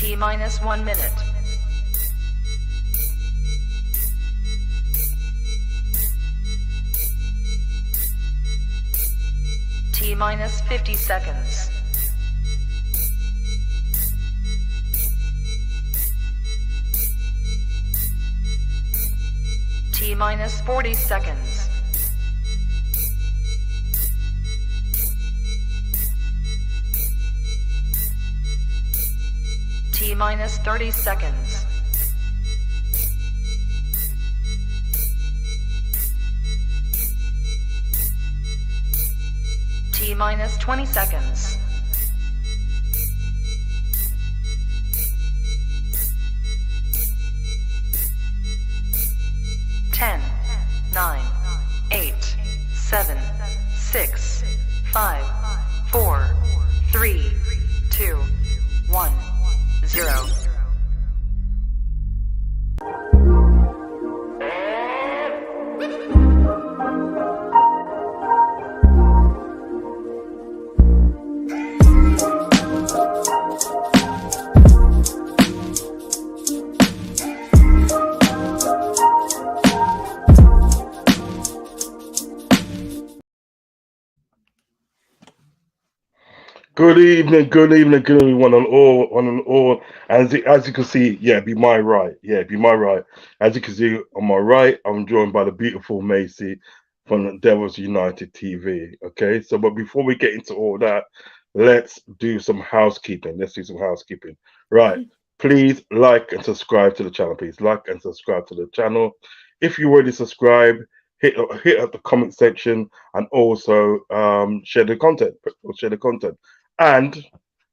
T-minus 1 minute. T-minus 50 seconds. T-minus 40 seconds. T-minus 30 seconds. T-minus 20 seconds. Ten, 9, 8, 7, 6, 5, 4, 3, 2, 1, 0. Good evening, one and all. As you can see, be my right. As you can see on my right, I'm joined by the beautiful Macy from Devils United TV. Okay, so but before we get into all that, let's do some housekeeping. Right. Please like and subscribe to the channel. If you already subscribed, hit up the comment section and also share the content. And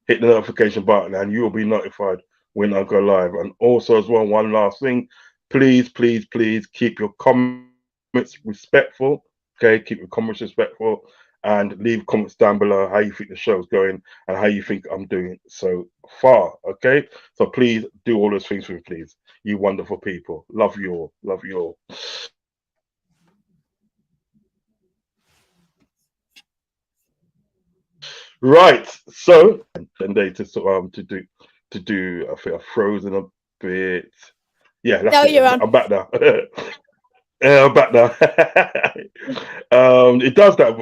hit the notification button and you'll be notified when I go live. And also as well, one last thing, please keep your comments respectful. Okay, keep your comments respectful and leave comments down below how you think the show's going and how you think I'm doing so far. Okay, so please do all those things for me, please. You wonderful people. Love you all. Right, so then they to do. I think I've frozen a bit. Yeah, that's it. I'm back now. I'm back now. It does that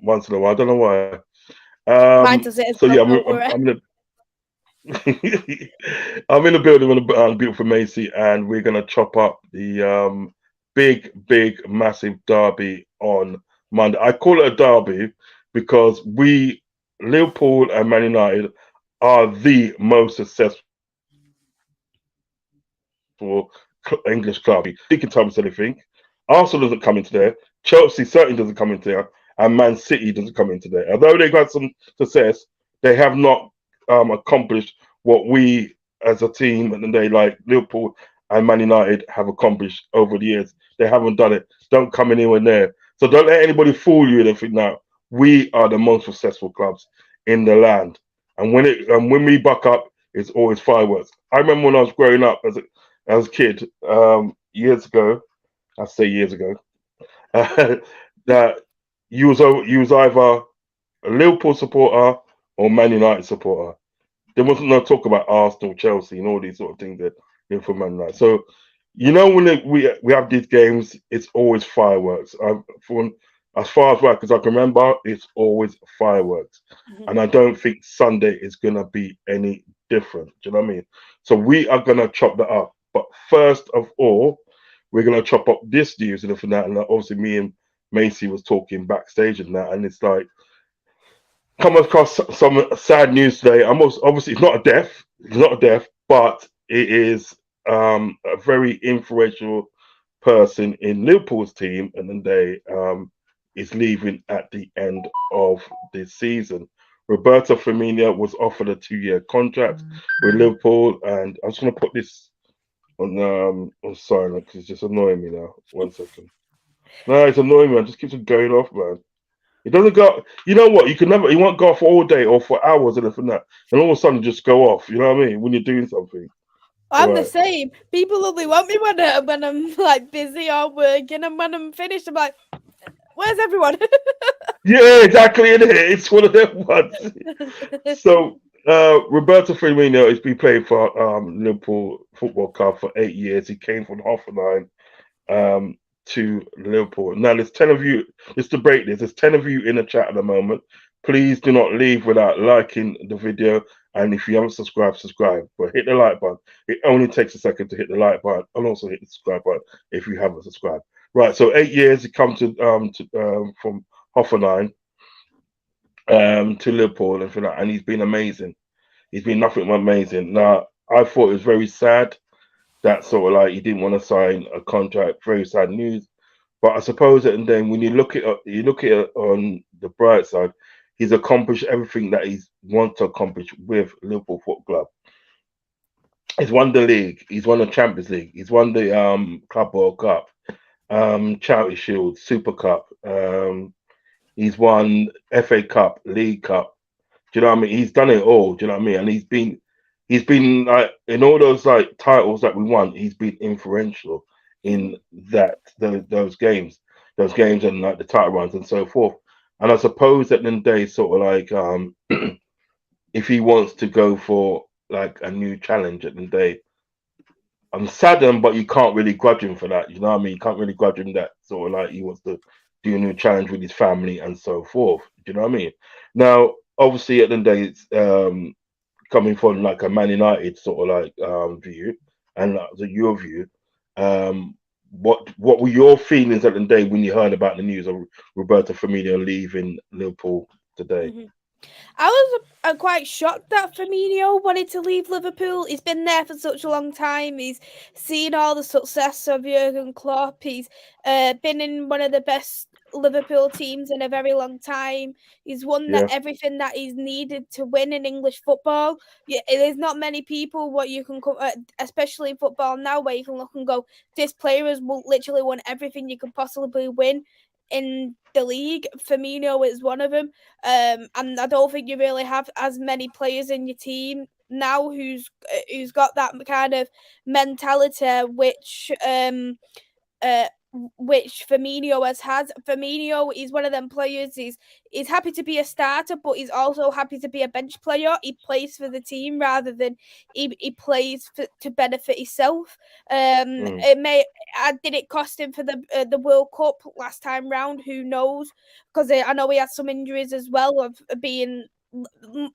once in a while. I don't know why. Mine does it. So yeah, I'm in the building with a beautiful Macy, and we're gonna chop up the big massive derby on Monday. I call it a derby because Liverpool and Man United are the most successful English club. They can tell us anything. Arsenal doesn't come into there. Chelsea certainly doesn't come into there. And Man City doesn't come into there. Although they've had some success, they have not accomplished what we as a team and they like Liverpool and Man United have accomplished over the years. They haven't done it. Don't come anywhere near. So don't let anybody fool you and think now. We are the most successful clubs in the land, and when we buck up, it's always fireworks. I remember when I was growing up as a kid, years ago. I say years ago, that you was either a Liverpool supporter or Man United supporter. There wasn't no talk about Arsenal, Chelsea, and all these sort of things that for Man United. So when we have these games, it's always fireworks. As far as I can remember, it's always fireworks. And I don't think Sunday is going to be any different. Do you know what I mean? So we are going to chop that up. But first of all, we're going to chop up this news and that. And obviously me and Macy was talking backstage and that. And it's like, come across some sad news today. Obviously, it's not a death, but it is a very influential person in Liverpool's team. And then they is leaving at the end of this season. Roberto Firmino was offered a 2-year contract with Liverpool, and I'm just gonna put this on silent because it's just annoying me now. 1 second. No, it's annoying me. It just keeps on going off, man. It doesn't go. You know what? You won't go off all day or for hours and everything that, and all of a sudden just go off. You know what I mean? When you're doing something. I'm the same. People only want me when I'm like busy or working, and when I'm finished, I'm like, where's everyone? Yeah, exactly. It's one of them ones. So Roberto Firmino has been playing for Liverpool Football Club for 8 years. He came from Hoffenheim to Liverpool. Now, there's 10 of you. Just to break this, there's 10 of you in the chat at the moment. Please do not leave without liking the video. And if you haven't subscribed, subscribe. But hit the like button. It only takes a second to hit the like button, and also hit the subscribe button if you haven't subscribed. Right. So 8 years he come to from Hoffenheim to Liverpool and for that, and he's been amazing. He's been nothing but amazing. Now, I thought it was very sad that sort of like he didn't want to sign a contract. Very sad news. But I suppose that, and then when you look at it on the bright side, he's accomplished everything that he's wants to accomplish with Liverpool Football Club. He's won the league. He's won the Champions League. He's won the Club World Cup, Charity Shield, Super Cup. He's won FA Cup, League Cup. Do you know what I mean? He's done it all. Do you know what I mean? And he's been like in all those like titles that we won. He's been influential in those games and like the title runs and so forth. And I suppose that then they sort of like if he wants to go for like a new challenge at the day, I'm saddened, but you can't really grudge him for that. You know what I mean? You can't really grudge him that sort of like he wants to do a new challenge with his family and so forth. Do you know what I mean? Now, obviously, at the end of the day, it's coming from like a Man United sort of like view and your view. What were your feelings at the day when you heard about the news of Roberto Firmino leaving Liverpool today? Mhm. I was quite shocked that Firmino wanted to leave Liverpool. He's been there for such a long time. He's seen all the success of Jurgen Klopp. He's been in one of the best Liverpool teams in a very long time. He's won Yeah, everything that he's needed to win in English football. Yeah, there's not many people what you can come, especially in football now, where you can look and go, this player has literally won everything you could possibly win in the league. Firmino is one of them. And I don't think you really have as many players in your team now who's got that kind of mentality which Firmino has had. Firmino is one of them players. He's happy to be a starter, but he's also happy to be a bench player. He plays for the team rather than he plays to benefit himself. mm. Did it cost him for the World Cup last time round? Who knows? Because I know he had some injuries as well of being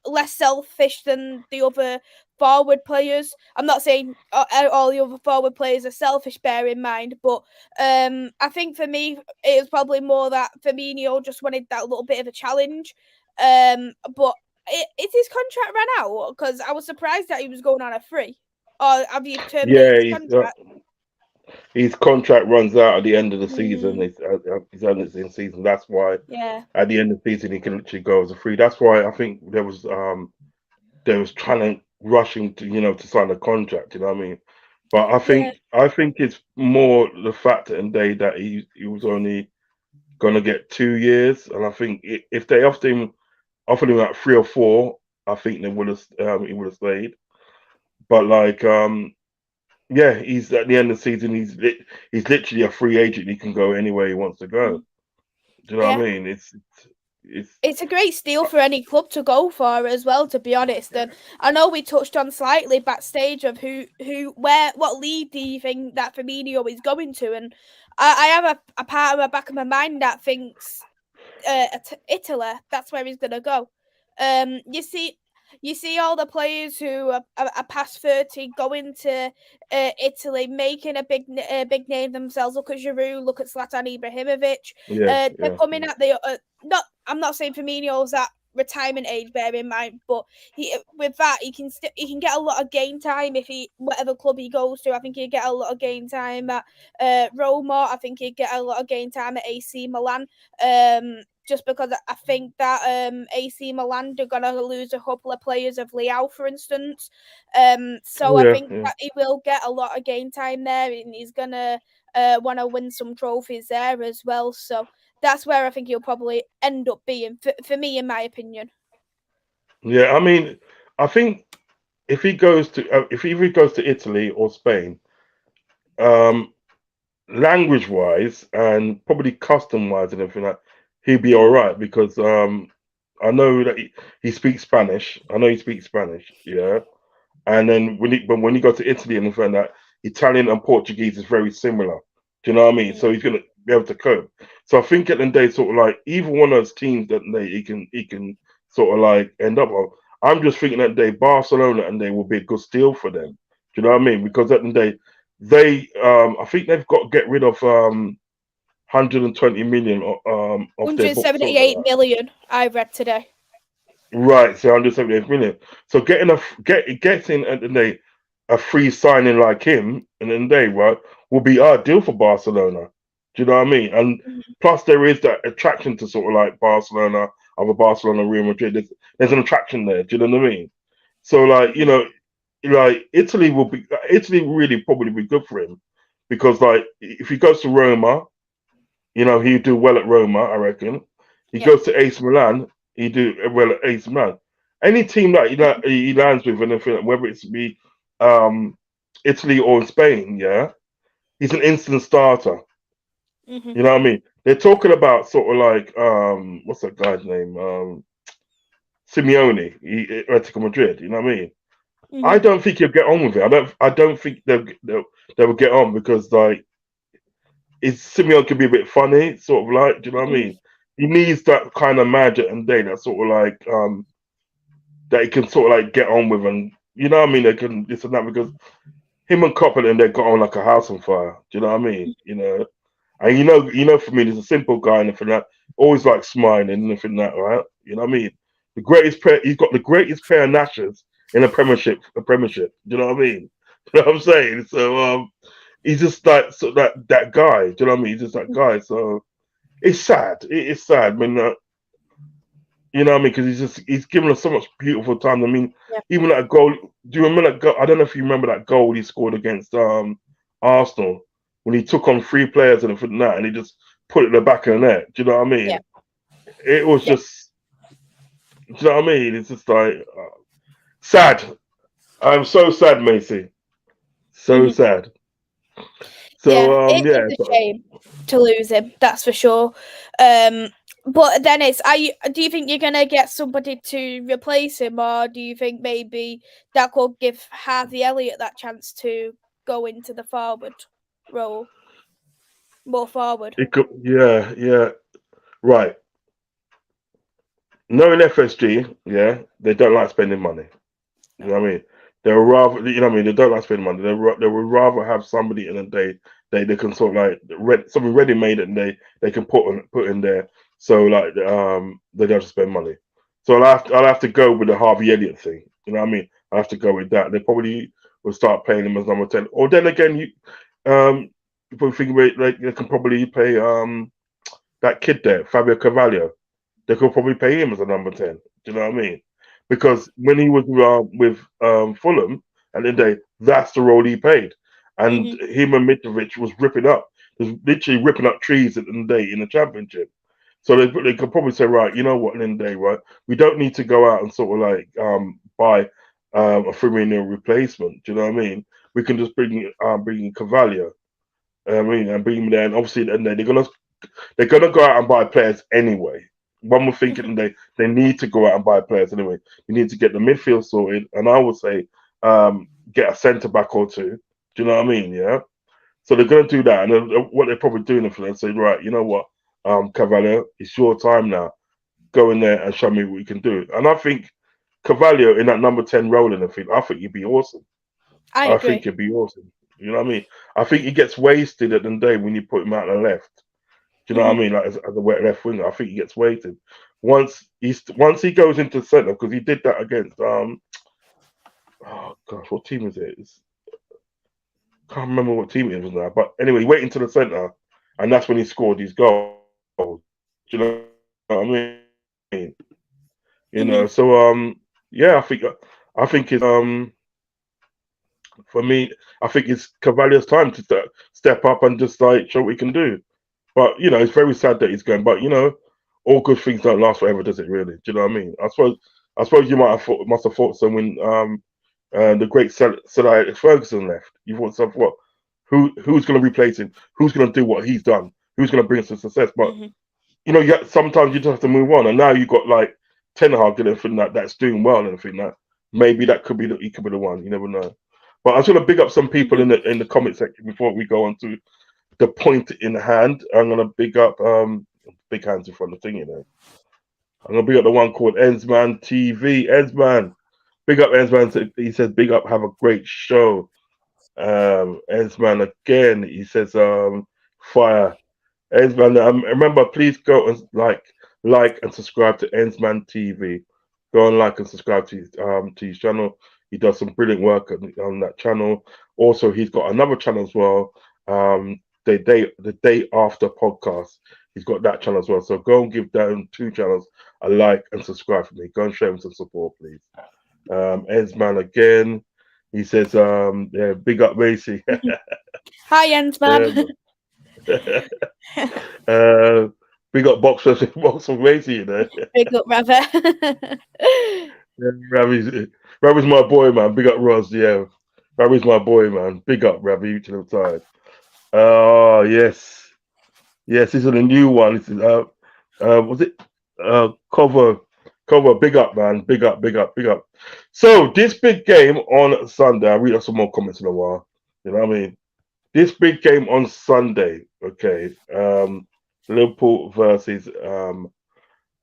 less selfish than the other forward players. I'm not saying all the other forward players are selfish, bear in mind, but I think for me it was probably more that Firmino just wanted that little bit of a challenge. But is his contract ran out? Because I was surprised that he was going on a free. Or have you terminated Yeah. his contract? His contract runs out at the end of the season. Mm, He's only in season. That's why yeah, at the end of the season he can literally go as a free. That's why I think there was trying to rushing to sign a contract. You know what I mean? But yeah, I think it's more the fact that he was only gonna get 2 years, and I think if they offered him like 3 or 4, I think they would have he would have stayed. But like yeah, he's at the end of the season. He's literally a free agent. He can go anywhere he wants to go. mm, Do you know what yeah. I mean? It's It's a great steal for any club to go for as well, to be honest. And I know we touched on slightly backstage of what league do you think that Firmino is going to? And I have a part of the back of my mind that thinks Italy. That's where he's gonna go. You see all the players who are past 30 going to Italy, making a big name themselves. Look at Giroud, look at Zlatan Ibrahimovic. yeah, They're yeah, coming at the not. I'm not saying Firmino's at retirement age, bear in mind, but with that he can get a lot of game time if whatever club he goes to. I think he'd get a lot of game time at Roma. I think he'd get a lot of game time at AC Milan. Just because I think that AC Milan are going to lose a couple of players of Leao, for instance. So oh I yeah, think yeah. that he will get a lot of game time there, and he's going to want to win some trophies there as well. So that's where I think he'll probably end up being, for me, in my opinion. Yeah, I mean, I think if he goes to Italy or Spain, um, language wise and probably custom wise and everything like, he'd be all right because I know that he speaks Spanish. I know he speaks Spanish. Yeah. And then when you go to Italy and find that Italian and Portuguese is very similar. Do you know what I mean? So he's gonna be able to cope. So I think at the end of the day, sort of like either one of those teams that he can sort of like end up on. I'm just thinking that day Barcelona and they will be a good steal for them. Do you know what I mean? Because at the end of the day, I think they've got to get rid of 120 million of their books. 178 million, I read today. Right, so 178 million. So getting getting at the day a free signing like him and then they right will be ideal for Barcelona. Do you know what I mean? And plus there is that attraction to sort of like Barcelona, other Barcelona, Real Madrid. There's an attraction there. Do you know what I mean? So like like Italy really probably be good for him because like if he goes to Roma, he'd do well at Roma, I reckon. He goes to AC Milan, he do well at AC Milan. Any team that he lands with, anything, whether it's be Italy or in Spain, yeah, he's an instant starter. You know what I mean? They're talking about sort of like what's that guy's name? Simeone, Atletico Madrid. You know what I mean? I don't think he'll get on with it. I don't think they will get on because like Simeone can be a bit funny, sort of like. Do you know what I mean? He needs that kind of manager and day that sort of like that he can sort of like get on with, and you know what I mean. They can this and that because him and Coppel and they got on like a house on fire. Do you know what I mean? And for me, there's a simple guy and everything that always like smiling and everything that, right? You know what I mean? He's got the greatest pair of gnashers in a Premiership. Do you know what I mean? You know what I'm saying? So he's just like that guy. Do you know what I mean? He's just that guy. So it's sad. It is sad. I mean, you know what I mean? Because he's given us so much beautiful time. I mean, even that goal. Do you remember that goal? I don't know if you remember that goal he scored against Arsenal when he took on 3 players and everything that, and he just put it in the back of the net. Do you know what I mean? Yeah. It was just. Do you know what I mean? It's just like sad. I'm so sad, Macy. So sad. So it's a shame to lose him. That's for sure. But Dennis, do you think you're gonna get somebody to replace him, or do you think maybe that could give Harvey Elliott that chance to go into the forward role, more forward? It could, yeah, right. Knowing FSG, they don't like spending money. You know what I mean? They would rather, you know what I mean? They don't like spending money. They would rather have somebody in a day they can sort of like something ready made and they can put in there. So like they don't have to spend money. So I'll have to go with the Harvey Elliott thing. You know what I mean? I have to go with that. They probably will start paying him as number 10. Or then again, you probably think like they can probably pay that kid there, Fabio Carvalho. They could probably pay him as a number 10. Do you know what I mean? Because when he was with Fulham at the end of the day, that's the role he played. And him and Mitrovic was literally ripping up trees at the end of the day in the Championship. So they could probably say, right, you know what, at the end of the day, right, we don't need to go out and sort of like buy a Firmino replacement. Do you know what I mean? We can just bring in Carvalho. And bring him there. And obviously, at the end of the day, they're gonna go out and buy players anyway. One would think they need to go out and buy players anyway. You need to get the midfield sorted, and I would say get a centre back or two. Do you know what I mean? Yeah. So they're going to do that, and what they're probably doing for them, say, right, you know what, Carvalho, it's your time now. Go in there and show me what you can do. And I think Carvalho in that number 10 role in the field, I think he'd be awesome. I agree. think he'd be awesome. You know what I mean? I think he gets wasted at the day when you put him out on the left. Do you know what I mean? Like as a wet left winger, I think he gets weighted. Once he goes into centre, because he did that against oh gosh, what team is it? Can't remember what team it was now. But anyway, he went into the centre, and that's when he scored his goal. Do you know what I mean? You know, so yeah, I think it's for me, I think it's Carvalho's time to step up and just like show what he can do. But you know, it's very sad that he's going. But you know, all good things don't last forever, does it? Really? Do you know what I mean? I suppose you must have thought so when the great Sir Alex Ferguson left. You thought so. What? Who's going to replace him? Who's going to do what he's done? Who's going to bring us to success? But you know, sometimes you just have to move on. And now you've got like Ten Hag and everything that's doing well and everything that maybe that could be he could be the one. You never know. But I just want to big up some people in the comment section before we go on to the point in hand. I'm gonna big up big hands in front of the thing, you know. I'm gonna big up the one called Ensman TV. Ensman, big up Ensman. He says big up, have a great show. Ensman again. He says fire. Ensman, remember, please go and like and subscribe to Ensman TV. Go and like and subscribe to his channel. He does some brilliant work on that channel. Also, he's got another channel as well. The day after podcast. He's got that channel as well. So go and give them 2 channels a like and subscribe for me. Go and show him some support, please. Ensman again. He says, yeah, big up Macy. Hi, Ensman. Big up Box of Macy, you know. Big up, Rather. Ravi's my boy, man. Big up Roz, yeah. Ravi's my boy, man. Big up Ravi to the side. Oh, yes. Yes, this is a new one. This is was it cover, big up, man. Big up. So this big game on Sunday, I'll read out some more comments in a while. You know what I mean? This big game on Sunday, okay. Liverpool versus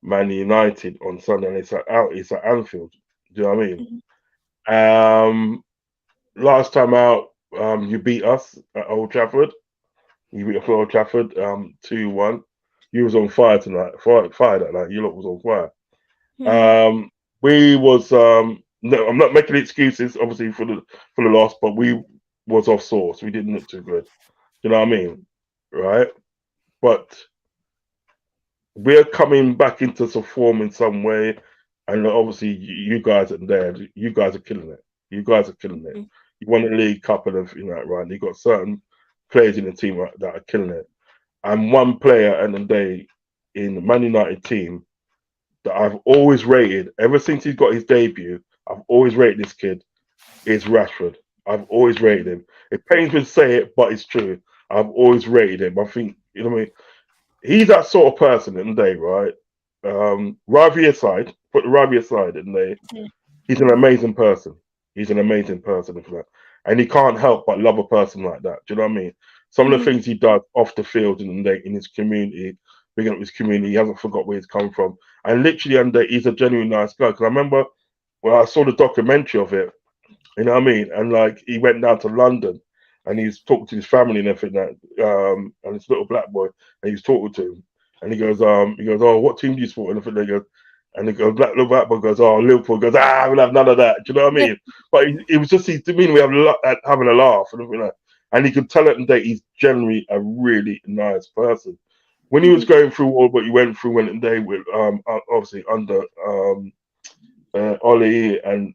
Man United on Sunday, and it's at Anfield. Do you know what I mean? Last time out, you beat us at Old Trafford. You beat us at Old Trafford 2-1. You was on fire tonight. Fire that night. You lot was on fire. We was no, I'm not making excuses, obviously for the loss, but we was off source. We didn't look too good. You know what I mean, right? But we're coming back into some form in some way, and obviously you guys are there. You guys are killing it. You won the League Cup and everything like that, right? You got certain players in the team that are killing it, and one player at the day in the Man United team that I've always rated ever since he's got his debut. I've always rated this kid is Rashford. I've always rated him. It pains me to say it, but it's true. I've always rated him. I think, you know what I mean? He's that sort of person in the day, right? Ravi aside, put the Ravi aside in the day, he's an amazing person. He's an amazing person, and he can't help but love a person like that. Do you know what I mean? Some of the things he does off the field in his community, bringing up his community, he hasn't forgot where he's come from. And literally, he's a genuinely nice guy. Because I remember when I saw the documentary of it, you know what I mean? And like he went down to London and he was talking to his family and everything, and this little black boy, and he was talking to him. And he goes, oh, what team do you support? And everything. And he goes, little black boy goes, oh, Liverpool. Goes, we'll have none of that. Do you know what I mean? But it was just his demeanor. We have having a laugh and everything like that. And he could tell it that he's generally a really nice person. When he was going through all what he went through when they with obviously under Ollie and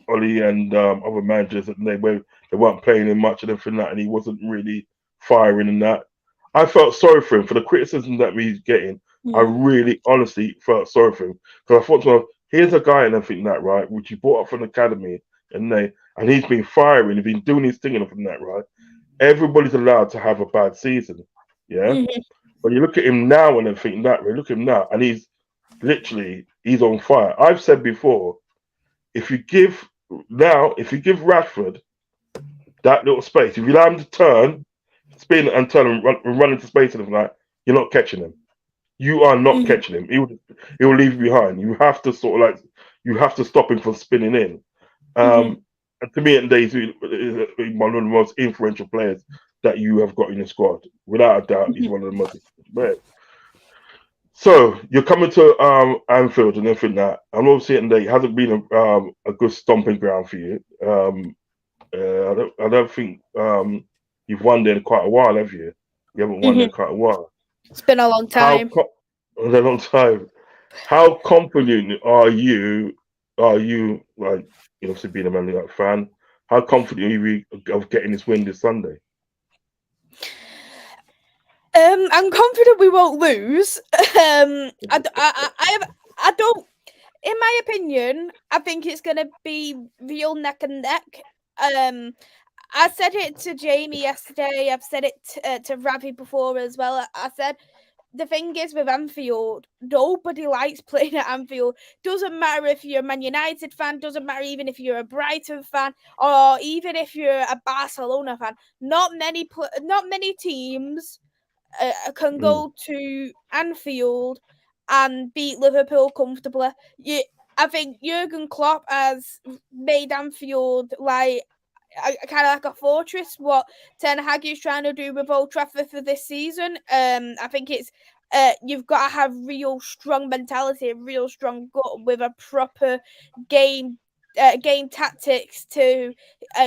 other managers, and they weren't playing him much and everything that, and he wasn't really firing in that. I felt sorry for him for the criticism that he's getting. I really honestly felt sorry for him because I thought to myself, here's a guy and everything that, right, which you brought up from the academy, and he's been firing, he's been doing his thing and everything that, right. Everybody's allowed to have a bad season, yeah. But you look at him now and everything that, right, look at him now, and he's on fire. I've said before, if you give Rashford that little space, if you allow him to turn, spin and turn and run into space and everything like that, you're not catching him. You are not catching him. He will leave you behind. You have to stop him from spinning in. And to me, at days, he's one of the most influential players that you have got in your squad. Without a doubt, he's one of the most influential players. So you're coming to Anfield and everything that, and obviously it hasn't been a good stomping ground for you. I don't think you've won there in quite a while, have you? You haven't won there in quite a while. It's been a long time. How confident are you? Like, you obviously being a Man United fan, how confident are you of getting this win this Sunday? I'm confident we won't lose. I don't. In my opinion, I think it's going to be real neck and neck. I said it to Jamie yesterday. I've said it to Ravi before as well. I said the thing is with Anfield, nobody likes playing at Anfield. Doesn't matter if you're a Man United fan, doesn't matter even if you're a Brighton fan, or even if you're a Barcelona fan. Not many teams can go to Anfield and beat Liverpool comfortably. I think Jurgen Klopp has made Anfield like kind of like a fortress. What Ten Hag is trying to do with Old Trafford for this season. I think it's you've got to have real strong mentality, real strong gut with a proper game tactics to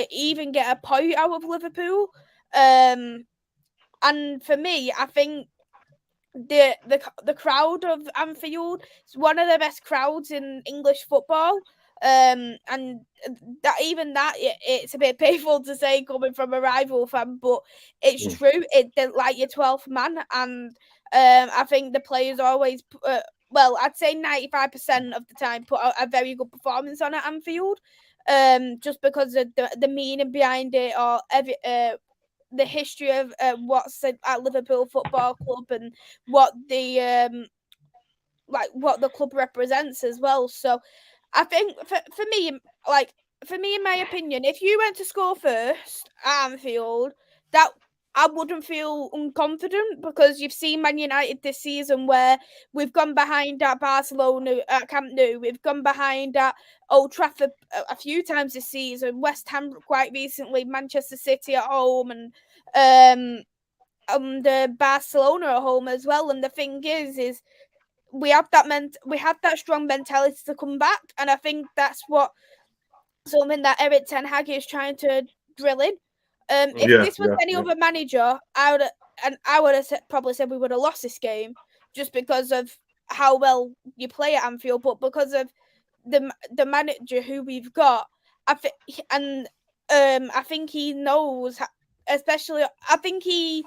even get a point out of Liverpool. And for me, I think the crowd of Anfield is one of the best crowds in English football. And it's a bit painful to say coming from a rival fan, but it's true. They're like your 12th man, and I think the players always I'd say 95% of the time put out a very good performance on at Anfield, just because of the meaning behind it, or the history of what's at Liverpool Football Club and what the what the club represents as well. So I think for me, in my opinion, if you went to score first at Anfield, that I wouldn't feel unconfident, because you've seen Man United this season where we've gone behind at Barcelona at Camp Nou, we've gone behind at Old Trafford a few times this season, West Ham quite recently, Manchester City at home, and the Barcelona at home as well. And the thing is we have that strong mentality to come back, and I think that's something that Erik ten Hag is trying to drill in. If this was any other manager, I would have probably said we would have lost this game, just because of how well you play at Anfield. But because of the manager who we've got, I think he knows, especially I think he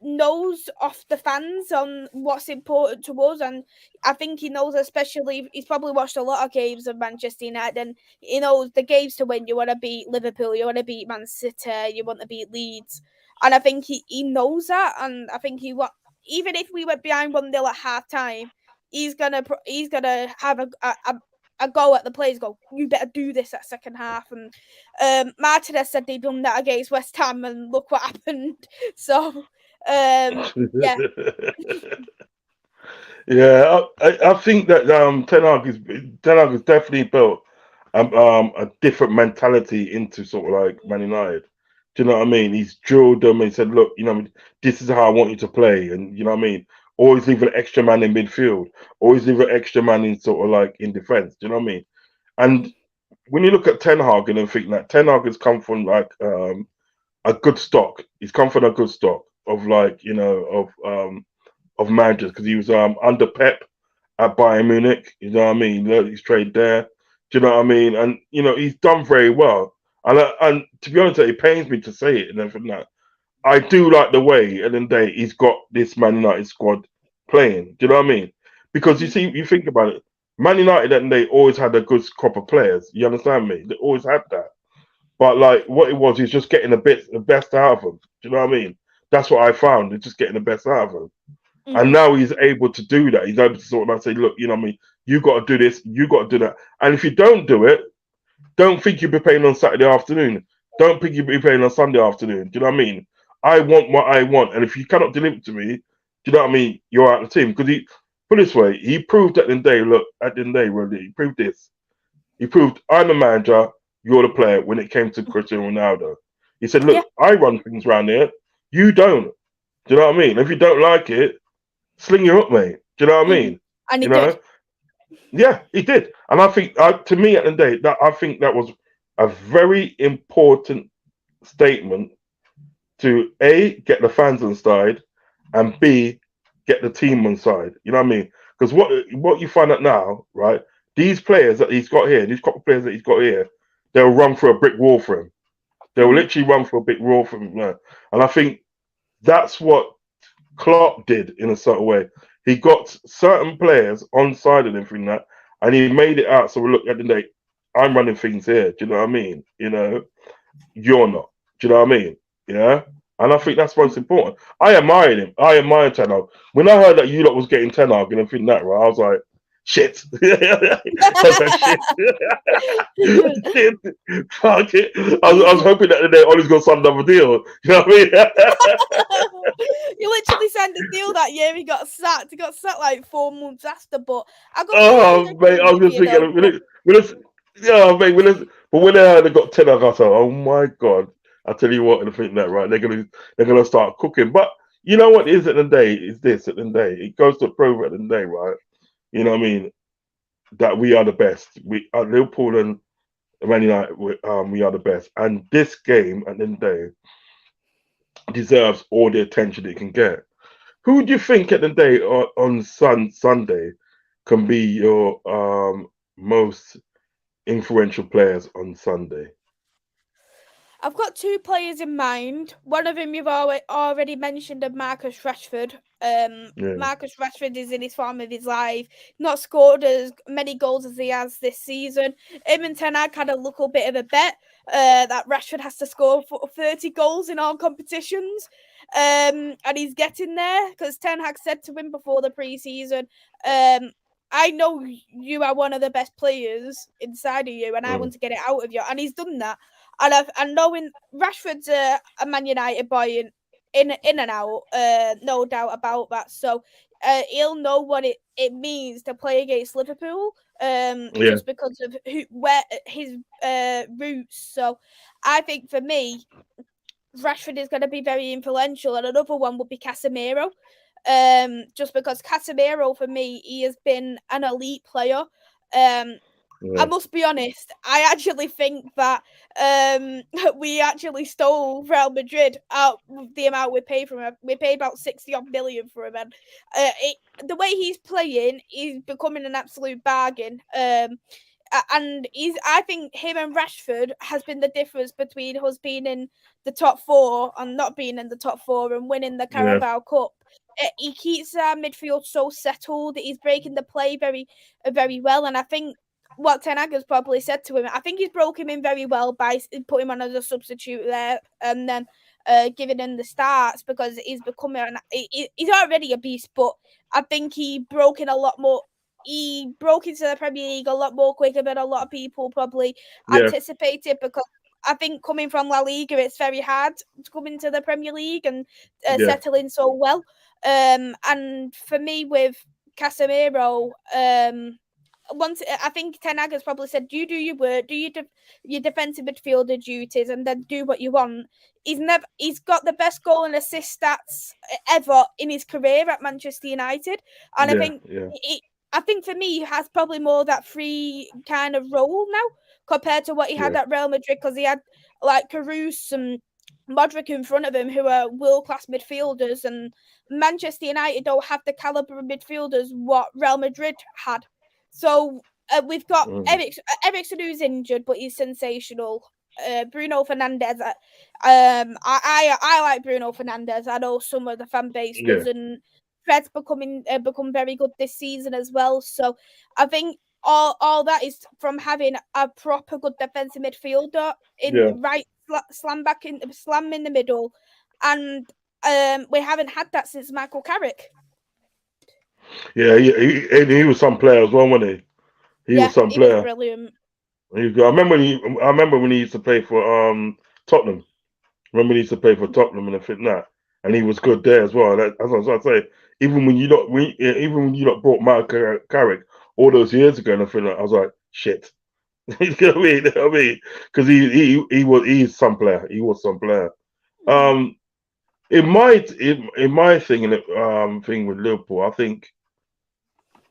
knows off the fans on what's important to us, and I think he knows, especially he's probably watched a lot of games of Manchester United, and he knows the games to win. You want to beat Liverpool, you want to beat Man City, you want to beat Leeds, and I think he knows that, and I think even if we went behind 1-0 at half time, he's gonna have a go at the players, go, you better do this at second half. And Martinez said they'd done that against West Ham, and look what happened. So yeah. Yeah, I think that Ten Hag has definitely built a different mentality into sort of like Man United. Do you know what I mean? He's drilled them and he said, look, this is how I want you to play, and you know what I mean? Always leave an extra man in midfield, always leave an extra man in sort of like in defense. Do you know what I mean? And when you look at Ten Hag and think that Ten Hag has come from like a good stock. He's come from a good stock of like, of managers, because he was under Pep at Bayern Munich. You know what I mean? He's traded there. Do you know what I mean? And he's done very well. And to be honest, it pains me to say it and everything that I do like the way at the end of the day he's got this Man United squad playing. Do you know what I mean? Because you think about it, Man United at the end of the day always had a good crop of players. You understand me? They always had that. But like what it was, he's just getting the best out of them. Do you know what I mean? That's what I found. He's just getting the best out of them. Mm-hmm. And now he's able to do that. He's able to sort of like say, look, you know what I mean? You got to do this. You got to do that. And if you don't do it, don't think you'll be playing on Saturday afternoon. Don't think you'll be playing on Sunday afternoon. Do you know what I mean? I want what I want. And if you cannot deliver to me, do you know what I mean? You're out of the team. Because put it this way, he proved at the end of the day, look, at the end of the day, really, he proved this. He proved I'm the manager, you're the player when it came to Cristiano Ronaldo. He said, look, I run things around here. You don't. Do you know what I mean? If you don't like it, sling your up, mate. Do you know what I mean? And he did. Yeah, he did. And I think, to me, at the end of the day, I think that was a very important statement to A, get the fans on side, and B, get the team on side. You know what I mean? Because what you find out now, right? These players that he's got here, these couple of players that he's got here, they'll run through a brick wall for him. They'll literally run through a brick wall for him. Yeah. And I think that's what Klopp did in a certain way. He got certain players on side of him from that, and he made it out. So we look at the day, I'm running things here. Do you know what I mean? You're not. Do you know what I mean? Yeah. And I think that's most important. I admired him. I admired Ten Hag. When I heard that you lot was getting Ten Hag and everything that, right, I was like, shit. I was like, shit. Shit. Fuck it. I was hoping that they always got some other deal. You know what I mean? You literally signed a deal that year. He got sacked. He got sacked like 4 months after. But I completely Oh, mate, I agree was with just you, though. thinking, yeah, mate, but when they got Ten Hag, I thought, oh my God. I tell you what, and I think that, right, they're gonna start cooking. But you know what is at the end of the day is this at the end of the day. It goes to prove at the end of the day, right? You know what I mean? That we are the best. We are Liverpool and Man United. We are the best. And this game at the end of the day deserves all the attention it can get. Who do you think at the end of the day on Sunday can be your most influential players on Sunday? I've got 2 players in mind. One of them you've already mentioned, of Marcus Rashford. Yeah, Marcus Rashford is in his form of his life. Not scored as many goals as he has this season. Him and Ten Hag had a little bit of a bet that Rashford has to score 30 goals in all competitions. And he's getting there because Ten Hag said to him before the pre-season, I know you are one of the best players inside of you, and I want to get it out of you. And he's done that. And knowing Rashford's a Man United boy in and out, no doubt about that. So he'll know what it means to play against Liverpool, yeah, just because of where his roots. So I think for me, Rashford is going to be very influential, and another one would be Casemiro. Just because Casemiro, for me, he has been an elite player. I must be honest, I actually think that we actually stole Real Madrid out the amount we paid for him. We paid about 60 odd million for him, and the way he's playing, he's becoming an absolute bargain. And I think him and Rashford has been the difference between us being in the top 4 and not being in the top 4 and winning the yeah, Carabao Cup. He keeps our midfield so settled. He's breaking the play very, very well, and I think what Ten Hag has probably said to him, I think he's broke him in very well by putting him on as a substitute there and then giving him the starts, because he's becoming he's already a beast, but I think he broke in a lot more. He broke into the Premier League a lot more quicker than a lot of people probably yeah, anticipated, because I think coming from La Liga, it's very hard to come into the Premier League and yeah, settle in so well. And for me, with Casemiro, once I think Ten Hag has probably said, "You do your work, do your defensive midfielder duties, and then do what you want." He's got the best goal and assist stats ever in his career at Manchester United, and yeah, I think for me, he has probably more that free kind of role now compared to what he had yeah, at Real Madrid, because he had like Caruso and Modric in front of him, who are world-class midfielders, and Manchester United don't have the caliber of midfielders what Real Madrid had. So we've got Eriksen, who's injured, but he's sensational. Bruno Fernandes. I like Bruno Fernandes. I know some of the fan base yeah, does, and Fred's become very good this season as well. So I think all that is from having a proper good defensive midfielder in yeah. right slam in the middle, and we haven't had that since Michael Carrick. Yeah, he was some player as well, wasn't he? He was some He was player. brilliant. I remember when he used to play for Tottenham. Remember when he used to play for Tottenham and everything that, and he was good there as well. That's what I was say. Even when you not brought Michael Carrick all those years ago and everything, I was like, shit. You know what I mean? Because he's some player. He was some player. In my thing thing with Liverpool, I think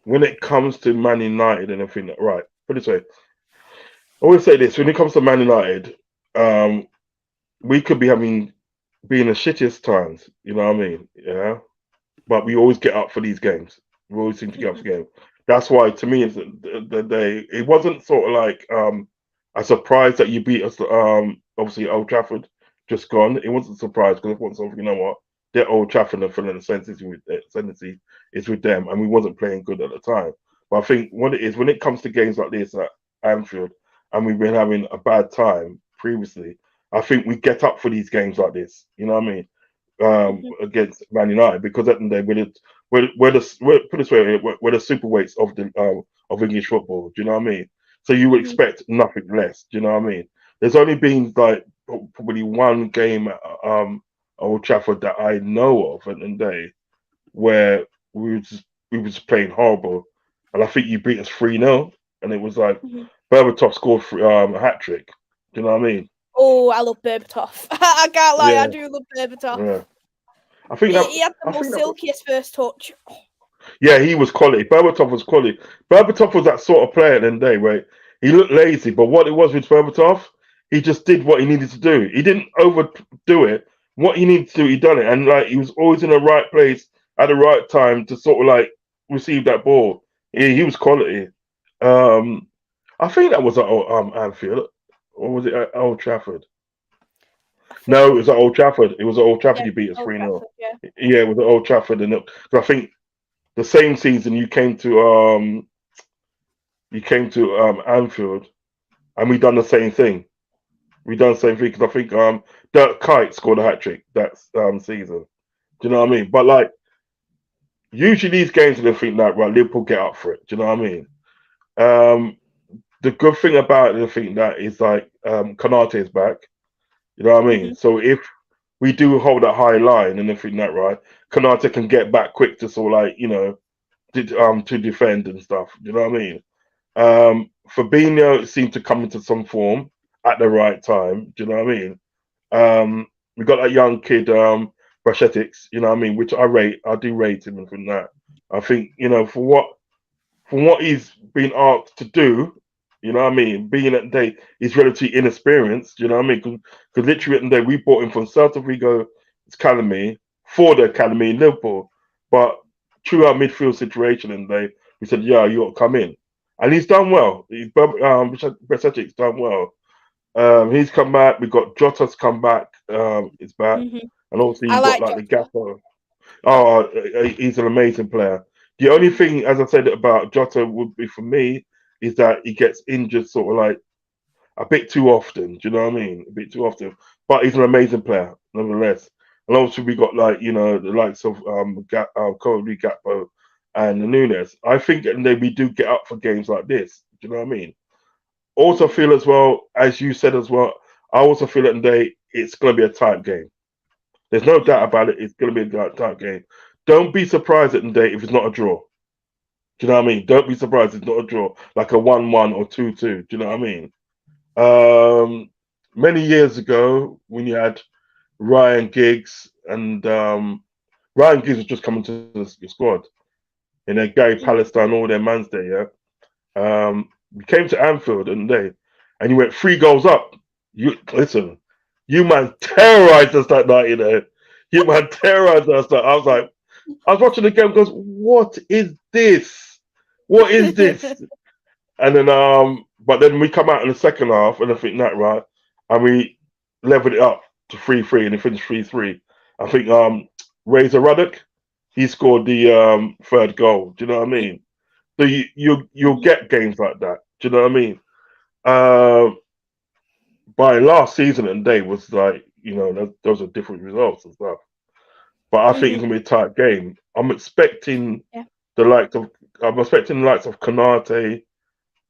when it comes to Man United and everything, right? Put it this way, I always say this: when it comes to Man United, we could being the shittiest times. You know what I mean? Yeah, but we always get up for these games. We always seem to get up for games. That's why, to me, it wasn't sort of like a surprise that you beat us. Obviously, Old Trafford just gone. It wasn't a surprise because it wasn't something. You know what? They're Old Trafford, and the ascendancy is with them, and we wasn't playing good at the time. But I think what it is when it comes to games like this at Anfield, and we've been having a bad time previously, I think we get up for these games like this. You know what I mean? against Man United, because at the end of the day, we're put this way, we're the superweights of English football. Do you know what I mean? So you would expect nothing less. Do you know what I mean? There's only been like probably one game at Old Trafford that I know of at the end of the day where we was playing horrible, and I think you beat us 3-0, and it was like Berbatov scored a hat trick. Do you know what I mean? Oh, I love Berbatov. I can't lie, Yeah, I do love Berbatov. yeah. I think that. He had the I think most that. silkiest first touch. Yeah, he was quality. Berbatov was quality. Berbatov was that sort of player at the end of the day where he looked lazy, but what it was with Berbatov, he just did what he needed to do. He didn't overdo it. What he needed to do, he done it, and like he was always in the right place at the right time to sort of like receive that ball. He was quality. I think that was at Anfield, or was it at Old Trafford? No, it was at Old Trafford. It was at Old Trafford. Yeah, You beat us Old 3-0. Trafford, yeah. Yeah, it was at Old Trafford, and I think the same season you came to Anfield, and we done the same thing. We done the same thing because I think Dirk Kuyt scored a hat trick that season. Do you know what I mean? But like usually these games, and think that right, Liverpool get up for it. Do you know what I mean? The good thing about it, I think that is like Konate is back. You know what I mean? So if we do hold a high line and everything that right, Konate can get back quick to sort of like to defend and stuff. You know what I mean? Fabinho seemed to come into some form at the right time. Do you know what I mean? We got that young kid, Brashetics, you know what I mean, which I rate. I do rate him from that. I think, for what he's been asked to do, you know what I mean, being at the day, he's relatively inexperienced, you know what I mean? Because literally at the day, we bought him from Celta Vigo Academy for the academy in Liverpool. But through our midfield situation, and we said, yeah, you got to come in. And he's done well. Brashetics done well. He's come back. We got Jota's come back. Is back, and obviously I you got like like the Jota. Gaffer. Oh, he's an amazing player. The only thing, as I said about Jota, would be for me is that he gets injured sort of like a bit too often. Do you know what I mean? A bit too often. But he's an amazing player, nonetheless. And obviously we got like the likes of Cody Gakpo and Nunes. I think that we do get up for games like this. Do you know what I mean? Also feel as well, as you said as well, I also feel that today it's going to be a tight game. There's no doubt about it. It's going to be a tight game. Don't be surprised at the day if it's not a draw. Do you know what I mean? Don't be surprised if it's not a draw, like a 1-1 or 2-2. Do you know what I mean? Many years ago, when you had Ryan Giggs, and Ryan Giggs was just coming to the squad, and then Gary Palestine, all their mans there, yeah. We came to Anfield and you went 3 goals up. You man terrorized us that night, You man terrorized us that. I was watching the game, goes, what is this? What is this? And then but then we come out in the second half and I think that right, and we leveled it up to 3-3 and it finished 3-3. I think Razor Ruddock, he scored the third goal. Do you know what I mean? So you'll get games like that. Do you know what I mean? By last season and day was like, those are different results and stuff. But I think it's gonna be a tight game. I'm expecting the likes of Konate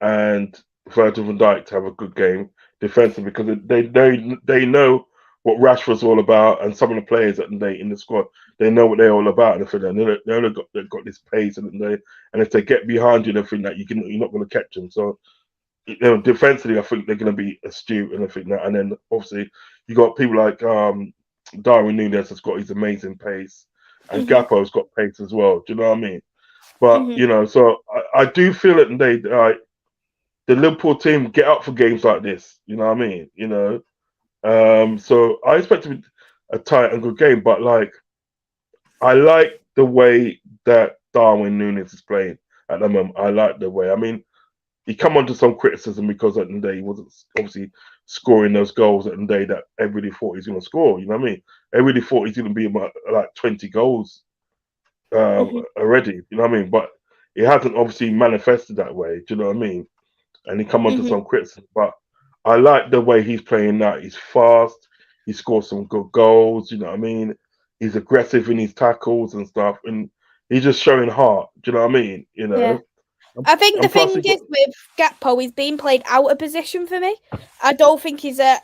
and Virgil van Dijk to have a good game defensively because they know what Rashford's all about, and some of the players that in the squad, they know what they're all about. And they've got this pace, and if they get behind you, they think that you're not going to catch them. So, defensively, I think they're going to be astute, and I think that. And then obviously, you got people like Darwin Núñez has got his amazing pace, and Gakpo's got pace as well. Do you know what I mean? But so I do feel it, and the Liverpool team get up for games like this. You know what I mean? So I expect it to be a tight and good game, but I like the way that Darwin Núñez is playing at the moment. I like the way. I mean, he come onto some criticism because at the day he wasn't obviously scoring those goals at the day that everybody thought he's going to score. You know what I mean? Everybody thought he's going to be about like 20 goals already. You know what I mean? But it hasn't obviously manifested that way. Do you know what I mean? And he come onto some criticism, but I like the way he's playing now. He's fast. He scores some good goals. You know what I mean? He's aggressive in his tackles and stuff, and he's just showing heart. Do you know what I mean? You Yeah. know. I think the And plus, thing is with Gakpo, he's being played out of position for me. I don't think he's a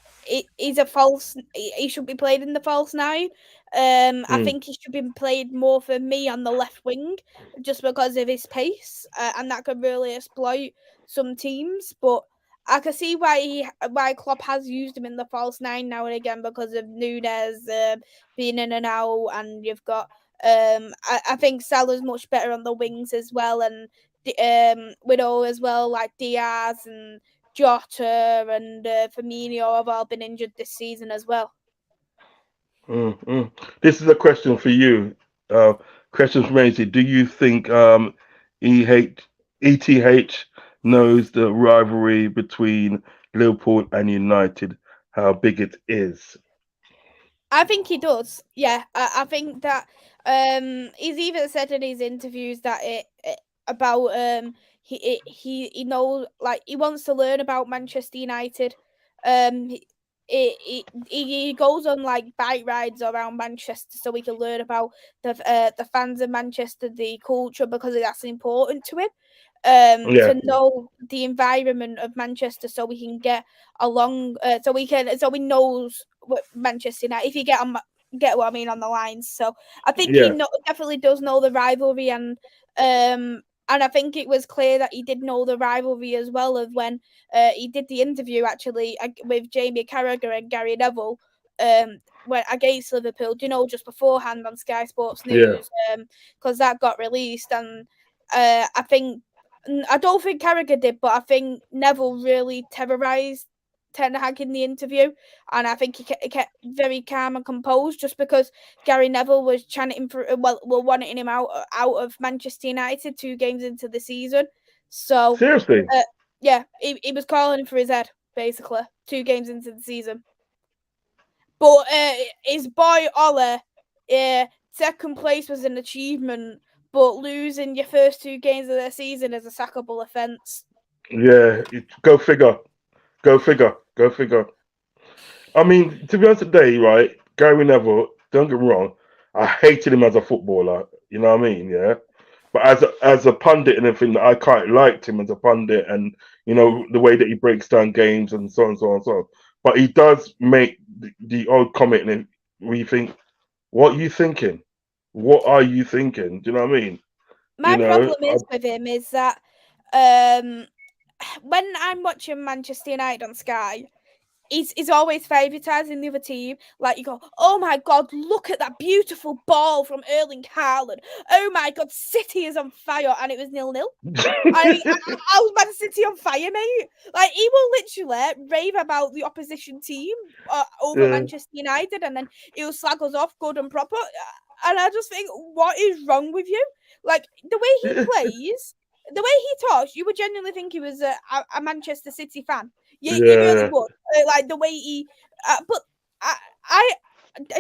false. He should be played in the false nine. I think he should be played more for me on the left wing, just because of his pace, and that could really exploit some teams. But I can see why Klopp has used him in the false nine now and again because of Nunes being in and out, and you've got. I think Salah's much better on the wings as well, and Widow as well, like Diaz and Jota and Firmino have all been injured this season as well. This is a question for you. Question from Maisie. Do you think ETH knows the rivalry between Liverpool and United, how big it is? I think he does. Yeah, I think that he's even said in his interviews that about he knows, like, he wants to learn about Manchester United. He goes on like bike rides around Manchester so he can learn about the fans of Manchester, the culture, because that's important to him. Yeah, To know the environment of Manchester so we can get along, so he knows what Manchester United, if you get what I mean on the lines. So I think yeah, definitely does know the rivalry, and I think it was clear that he did know the rivalry as well of when he did the interview actually with Jamie Carragher and Gary Neville when against Liverpool, just beforehand on Sky Sports yeah. News, because that got released, and I don't think Carragher did, but I think Neville really terrorised Ten Hag in the interview, and I think he kept very calm and composed, just because Gary Neville was chanting for wanting him out of Manchester United 2 games into the season. So Seriously. yeah, he was calling for his head basically 2 games into the season. But his boy Ola, second place was an achievement, but losing your first 2 games of the season is a sackable offence. Yeah, go figure. Go figure. Go figure. I mean, to be honest today, right, Gary Neville, don't get me wrong, I hated him as a footballer, you know what I mean, yeah? But as a pundit and everything, I quite liked him as a pundit and, the way that he breaks down games and so on, so on, so on. But he does make the odd comment and where you think, what are you thinking? What are you thinking? Do you know what I mean? My problem is with him is that when I'm watching Manchester United on Sky, he's always favouritising the other team. Like, you go, oh my God, look at that beautiful ball from Erling Haaland. Oh my God, City is on fire. And it was 0-0. How's Man City on fire, mate? Like, he will literally rave about the opposition team over Manchester United, and then he'll slag us off good and proper. And I just think, what is wrong with you? Like, the way he plays, the way he talks, you would genuinely think he was a Manchester City fan. You really would. Like, the way he... but I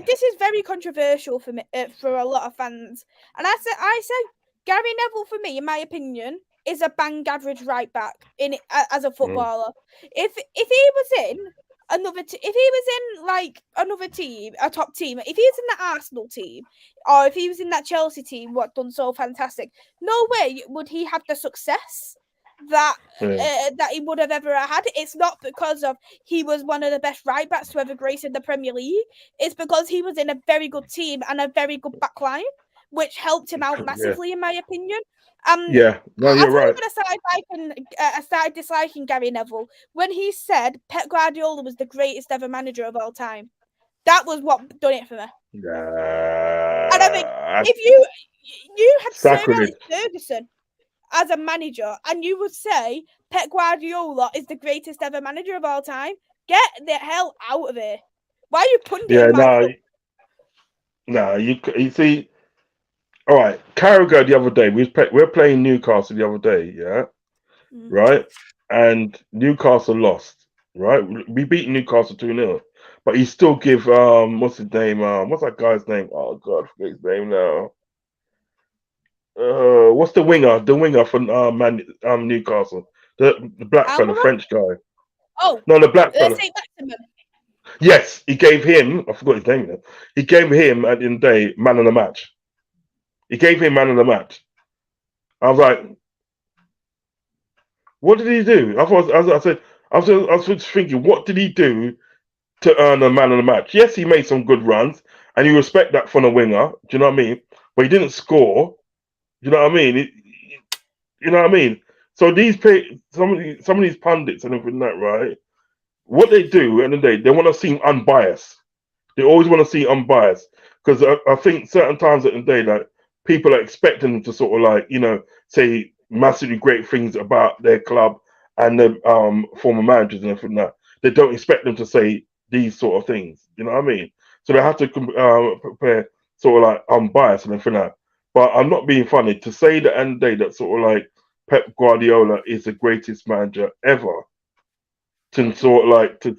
this is very controversial for me, for a lot of fans. And I say, Gary Neville, for me, in my opinion, is a bang average right back as a footballer. If he was in if he was in like another team, a top team, if he was in the Arsenal team, or if he was in that Chelsea team, what done so fantastic, no way would he have the success that he would have ever had. It's not because of he was one of the best right backs to ever grace in the Premier League. It's because he was in a very good team and a very good back line, which helped him out massively, in my opinion. No, you're right. I started disliking Gary Neville when he said Pep Guardiola was the greatest ever manager of all time. That was what done it for me. And I think if you had Sir Alex Ferguson as a manager, and you would say Pep Guardiola is the greatest ever manager of all time, get the hell out of here. Why are you punting my foot? You see, all right, Carragher the other day, we're playing Newcastle the other day, yeah? Right? And Newcastle lost, right? We beat Newcastle 2-0. But he still give, what's his name? What's that guy's name? Oh, God, I forget his name now. What's the winger? The winger from Newcastle, the black fella, French guy. Oh, no, the black fella. Yes, he gave him. I forgot his name now. He gave him at the end of the day man of the match. He gave him man of the match. I was like, what did he do? I said, I was just thinking, what did he do to earn a man of the match? Yes, he made some good runs, and you respect that from a winger. Do you know what I mean? But he didn't score. Do you know what I mean? You know what I mean? So some of these pundits and everything that, right? What they do at the end of the day, they want to seem unbiased. They always want to see unbiased because I think certain times at the day, like people are expecting them to sort of like say massively great things about their club and the former managers and everything like that. They don't expect them to say these sort of things. You know what I mean? So they have to prepare sort of like unbiased and everything like that. But I'm not being funny to say that end of the day that sort of like Pep Guardiola is the greatest manager ever to sort of like to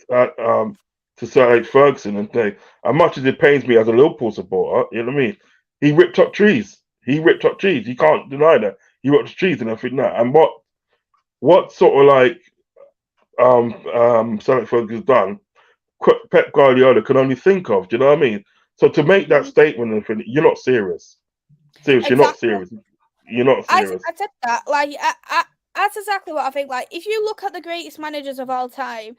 Sir Alex Ferguson and say, as much as it pains me as a Liverpool supporter, you know what I mean? He ripped up trees. He ripped up trees. You can't deny that. He ripped up trees and everything like that. And what sort of like Sir Alex Ferguson's done, Pep Guardiola can only think of. Do you know what I mean? So to make that statement and everything, you're not serious. Serious, you're not Exactly. serious. You're not serious. I said that. Like, that's exactly what I think. Like, if you look at the greatest managers of all time,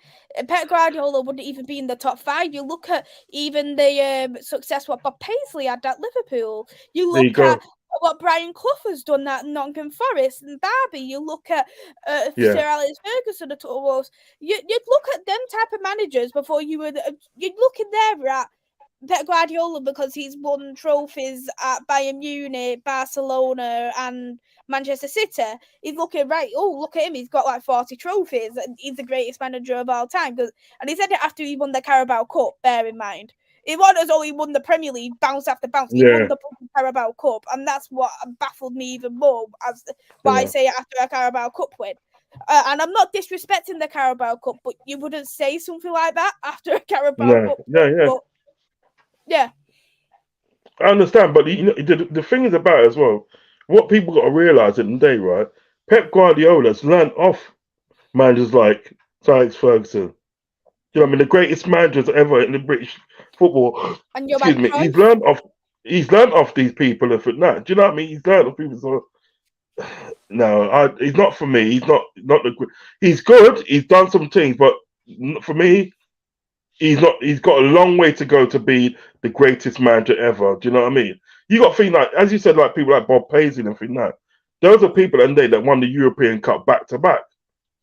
Pep Guardiola wouldn't even be in the top 5. You look at even the success what Bob Paisley had at Liverpool. You There you look at go. what Brian Clough has done at Nottingham Forest and Derby. You look at Sir Yeah. Alex Ferguson at Wolves. You'd look at them type of managers before you would. You'd look in there at Pep Guardiola because he's won trophies at Bayern Munich, Barcelona, and Manchester City. He's looking right. Oh, look at him! He's got like 40 trophies, and he's the greatest manager of all time. And he said it after he won the Carabao Cup. Bear in mind, it wasn't as though he won the Premier League bounce after bounce. He won Yeah. the Carabao Cup, and that's what baffled me even more. As why I Yeah. say it after a Carabao Cup win. And I'm not disrespecting the Carabao Cup, but you wouldn't say something like that after a Carabao No. Cup. Yeah. But, yeah. I understand, but the thing is about it as well. What people got to realize in the day, right? Pep Guardiola's learned off managers like Sir Alex Ferguson. You know what I mean? The greatest managers ever in the British football. And you're Excuse like, me. He's learned off these people. If it not, do you know what I mean? He's learned off people. So no, he's not for me. Not the. He's good. He's done some things, but for me, he's not. He's got a long way to go to be the greatest manager ever. Do you know what I mean? You got to think like, as you said, like people like Bob Paisley and everything like that. Those are people and they that won the European Cup back to back.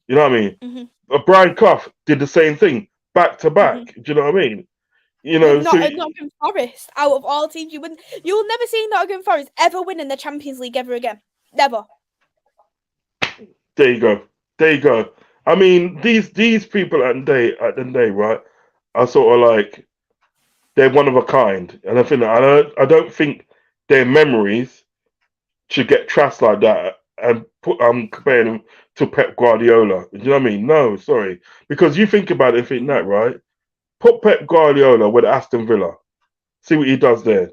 You know what I mean? mm-hmm. Brian Clough did the same thing back to back. Mm-hmm. Do you know what I mean? You With know, so Nottingham Forest, out of all teams, you will never see Nottingham Forest ever win in the Champions League ever again. Never. there you go. There you go. I mean, these people at the day, right, are sort of like they're one of a kind, and I don't think their memories should get trashed like that and put comparing them to Pep Guardiola. Do you know what I mean? No, sorry, because you think about it and think that, right? Put Pep Guardiola with Aston Villa, see what he does there.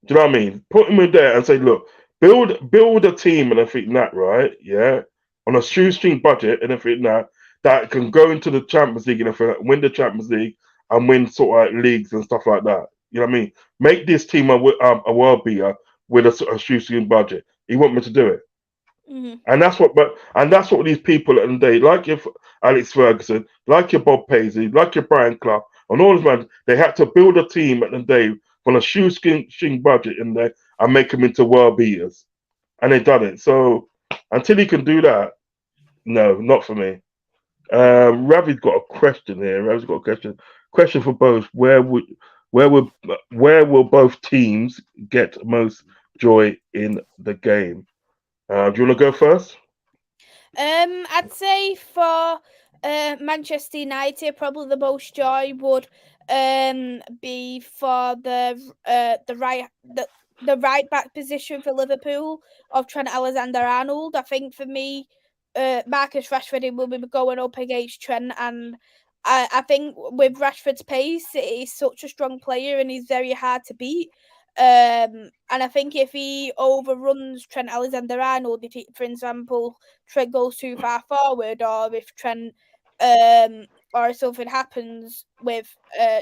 Do you know what I mean? Put him in there and say, look, build a team and everything that, right? Yeah, on a shoestring budget and everything that can go into the Champions League and everything, win the Champions League and win sort of like leagues and stuff like that. You know what I mean? Make this team a world beater with a shoestring budget. He want me to do it. Mm-hmm. And that's what these people at the day, like your Alex Ferguson, like your Bob Paisley, like your Brian Clough, and all those men, they had to build a team at the day on a shoestring budget in there and make them into world beaters. And they done it. So until he can do that, no, not for me. Ravi's got a question here. Ravi's got a question. Question for both. Where will both teams get most joy in the game? Do you want to go first? I'd say for Manchester United, probably the most joy would be for the right back position for Liverpool of Trent Alexander-Arnold. I think for me, Marcus Rashford will be going up against Trent, and I think with Rashford's pace, he's such a strong player and he's very hard to beat. And I think if he overruns Trent Alexander-Arnold, if he, for example, Trent goes too far forward, or if Trent or something happens with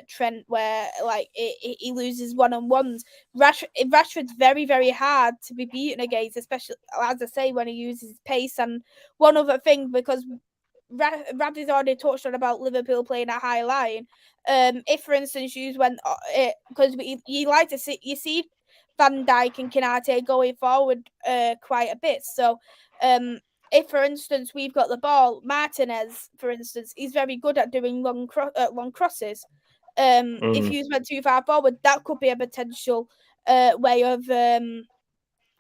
Trent where like he loses one-on-ones. Rashford's very, very hard to be beaten against, especially as I say when he uses his pace. And one other thing, because Rabdi's already touched on about Liverpool playing a high line. If for instance you went because you like to see Van Dijk and Konate going forward quite a bit. So if, for instance, we've got the ball, Martinez, for instance, he's very good at doing long crosses. If you went too far forward, that could be a potential way of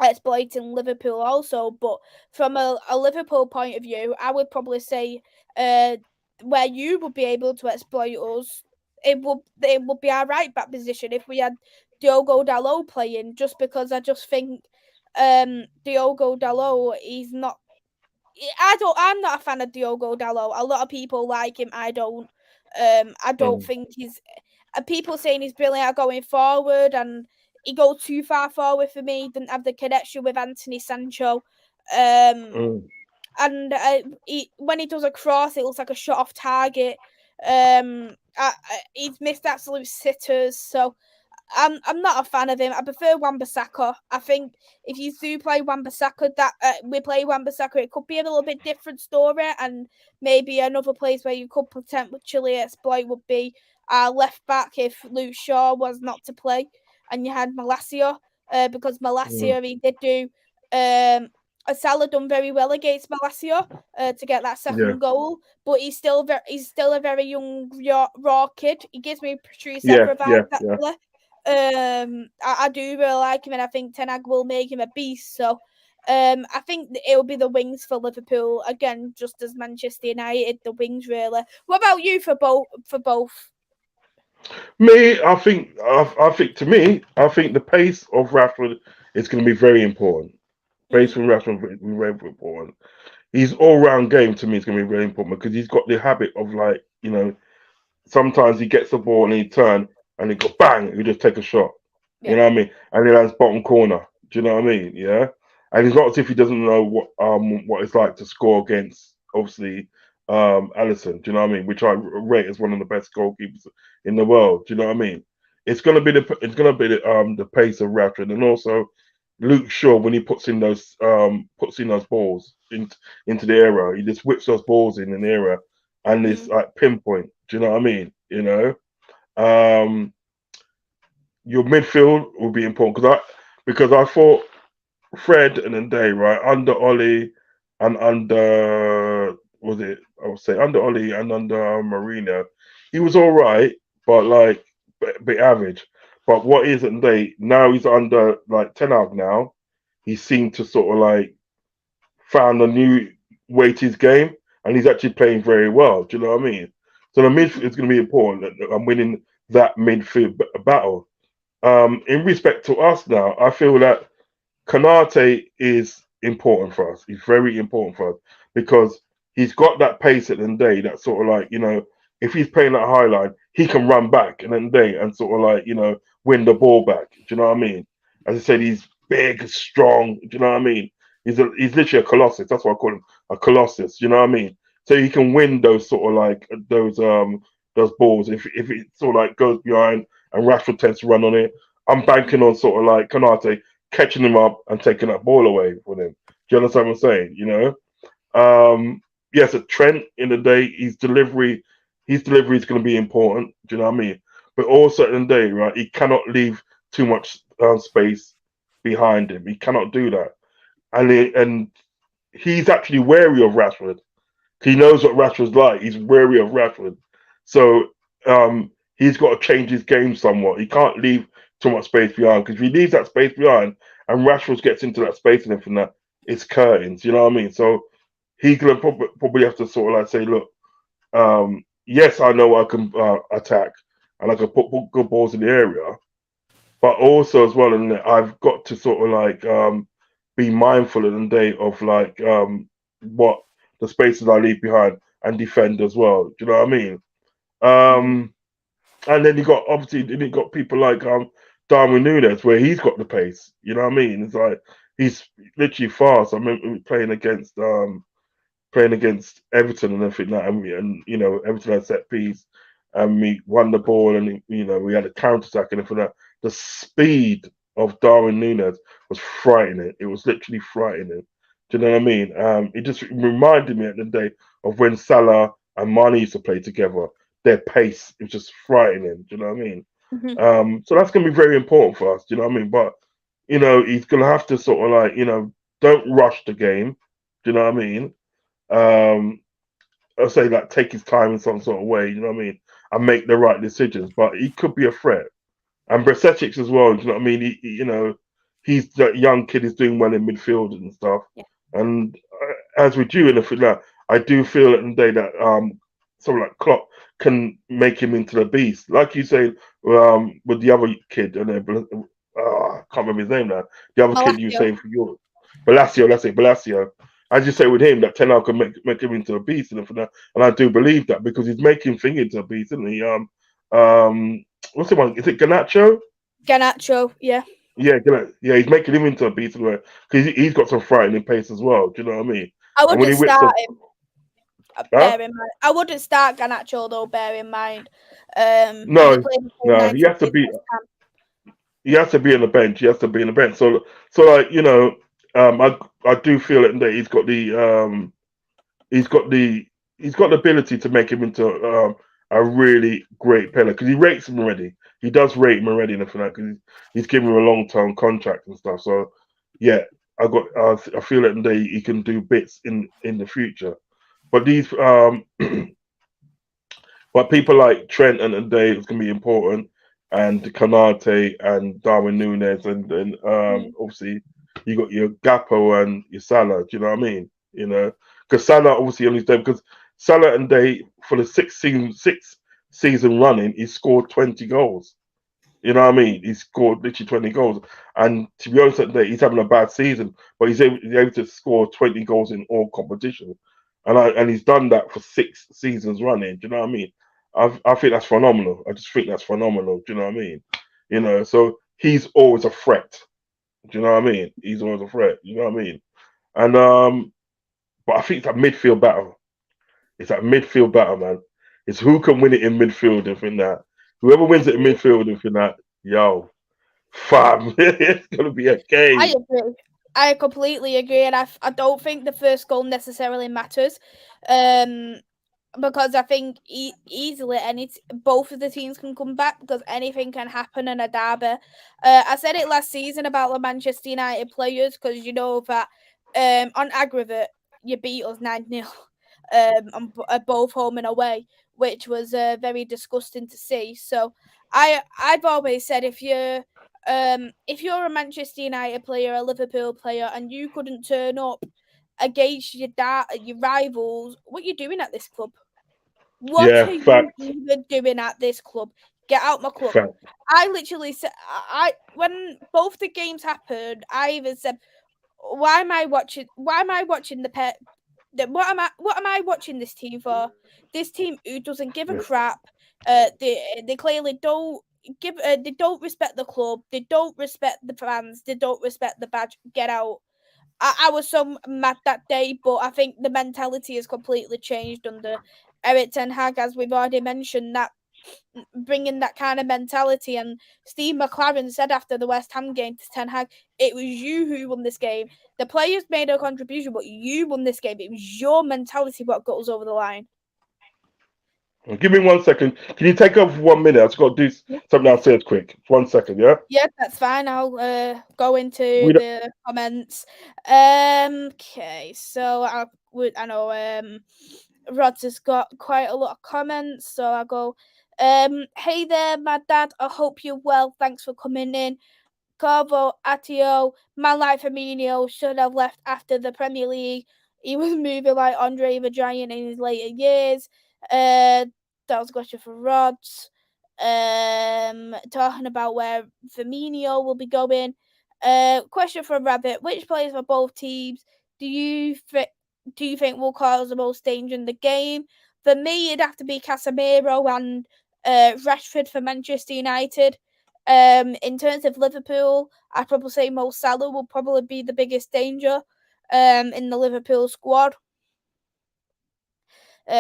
exploiting Liverpool also. But from a Liverpool point of view, I would probably say where you would be able to exploit us, it would be our right back position if we had Diogo Dalot playing, just because I just think Diogo Dalot, he's not. I'm not a fan of Diogo Dalot. A lot of people like him. I don't. I don't think he's. People saying he's brilliant at going forward, and he goes too far forward for me. Didn't have the connection with Anthony Sancho. And when he does a cross, it looks like a shot off target. He's missed absolute sitters. So I'm not a fan of him. I prefer Wan-Bissaka. I think if you do play Wan-Bissaka, we play Wan-Bissaka, it could be a little bit different story, and maybe another place where you could potentially exploit would be left back if Luke Shaw was not to play, and you had Malacia, because Malacia he did do. Salah done very well against Malacia to get that second goal, but he's still a very young raw kid. He gives me Patrice Evra vibes actually. I do really like him, and I think Ten Hag will make him a beast. So I think it will be the wings for Liverpool again, just as Manchester United, the wings really. What about you for both? Me, I think the pace of Rashford is going to be very important. Pace from Rashford is very important. His all-round game to me is going to be very important because he's got the habit of sometimes he gets the ball and he turn and he go bang, he just take a shot. You know what I mean? And he lands bottom corner. Do you know what I mean? Yeah. And it's not as if he doesn't know what it's like to score against obviously Alisson. Do you know what I mean? Which I rate as one of the best goalkeepers in the world. Do you know what I mean? It's gonna be the pace of Rashford, and also Luke Shaw when he puts in those balls into the area. He just whips those balls in the area, and it's like pinpoint. Do you know what I mean? You know. Your midfield will be important because I thought Fred and then Day under Ollie and under under Ollie and under Mourinho, he was all right, but like a bit average. But what isn't Day now? He's under like Ten Hag now. He seemed to sort of like found a new way to his game, and he's actually playing very well. Do you know what I mean? So the midfield is going to be important. I'm winning that midfield battle. In respect to us now, I feel that Konate is important for us. He's very important for us because he's got that pace at the end of the day that sort of like, if he's playing that high line, he can run back at the end of the day and sort of like, win the ball back. Do you know what I mean? As I said, he's big, strong. Do you know what I mean? He's literally a colossus. That's why I call him a colossus. Do you know what I mean? So he can win those sort of like those balls if it sort of like goes behind and Rashford tends to run on it. I'm banking on sort of like Konate catching him up and taking that ball away from him. Do you understand what I'm saying? Yes, at Trent in the day, his delivery is going to be important. Do you know what I mean? But also in the day, right, he cannot leave too much space behind him. He cannot do that, and he's actually wary of Rashford. He knows what Rashford's like. He's wary of Rashford, so he's got to change his game somewhat. He can't leave too much space behind because if he leaves that space behind and Rashford gets into that space and everything, that it's curtains. You know what I mean? So he's gonna probably have to sort of like say, look, yes, I know I can attack and I can put good balls in the area, but also as well, and I've got to sort of like be mindful in the day of like what the spaces I leave behind and defend as well. Do you know what I mean? And then you got people like Darwin Núñez where he's got the pace. You know what I mean? It's like he's literally fast. I remember playing against playing against Everton and everything like that, and you know, Everton had set piece, and we won the ball, and you know, we had a counter attack and everything like that. The speed of Darwin Núñez was frightening. It was literally frightening. Do you know what I mean? It just reminded me at the day of when Salah and Mane used to play together. Their pace was just frightening. Do you know what I mean? So that's going to be very important for us. Do you know what I mean? But you know, he's going to have to sort of like, you know, don't rush the game. Do you know what I mean? I'll say like take his time in some sort of way. You know what I mean? And make the right decisions. But he could be a threat. And Brasetics as well. Do you know what I mean? You know, he's that young kid is doing well in midfield and stuff. Yeah. And as with you, and that, I do feel at the day that someone like Klopp can make him into the beast, like you say, with the other kid, and I can't remember his name now. The other kid you say for your Balacio, let's say Balacio. As you say with him, that Ten Hag can make him into a beast and that, and I do believe that because he's making thing into a beast, isn't he? What's the one? Is it Garnacho? Garnacho, yeah. Yeah, he's making him into a beast because he's got some frightening pace as well. Do you know what I mean? I wouldn't start him. Bear in mind, I wouldn't start Garnacho though. Bear in mind, no, he has to be. He has to be on the bench. He has to be on the bench. So like you know, I do feel it that he's got the ability to make him into a really great player because he rates him already. He does rate him already, and for that because he's given him a long-term contract and stuff. So yeah, I feel it that he can do bits in the future. But these but people like Trent and Dave is gonna be important, and Kanate and Darwin Núñez, and obviously you got your Gakpo and your Salah. Do you know what I mean? You know, because Salah obviously on his day because Salah and Day for the sixth season running, he scored 20 goals. You know what I mean? He scored literally 20 goals, and to be honest, that he's having a bad season, but he's able to score 20 goals in all competitions, and he's done that for 6 seasons running. Do you know what I mean? I think that's phenomenal. I just think that's phenomenal. Do you know what I mean? You know, so he's always a threat. Do you know what I mean? He's always a threat. You know what I mean? And but I think it's a midfield battle. It's that midfield battle, man. It's who can win it in midfield and think that. Whoever wins it in midfield and think that, yo, fam, it's gonna be a game. I agree. I completely agree, and I don't think the first goal necessarily matters, because I think easily both of the teams can come back because anything can happen in a derby. I said it last season about the Manchester United players because you know that on aggregate you beat us 9-0 on both home and away, which was very disgusting to see. So I've always said if you're a Manchester United player, a Liverpool player, and you couldn't turn up against your rivals, what are you doing at this club? What are you even doing at this club? Get out my club. Fact. I literally said, when both the games happened, I even said, why am I watching the what am I watching this team for? This team who doesn't give a crap. They clearly don't they don't respect the club. They don't respect the fans. They don't respect the badge. Get out. I was so mad that day, but I think the mentality has completely changed under Erik Ten Hag, as we've already mentioned, that bringing that kind of mentality. And Steve McLaren said after the West Ham game to Ten Hag, it was you who won this game. The players made a contribution, but you won this game. It was your mentality what got us over the line. Give me 1 second. Can you take off 1 minute? I've got to do something downstairs quick. 1 second, yeah? Yeah, that's fine. I'll go into the comments. Okay, so I know Rodz has got quite a lot of comments, so I'll go. Hey there, my dad. I hope you're well. Thanks for coming in. Corvo, Attio, man like Firmino should have left after the Premier League. He was moving like Andre the Giant in his later years. That was a question for Rodz. Talking about where Firmino will be going. Question from Rabbit: which players for both teams do you think will cause the most danger in the game? For me, it'd have to be Casemiro and Rashford for Manchester United. In terms of Liverpool, I'd probably say Mo Salah will probably be the biggest danger in the Liverpool squad.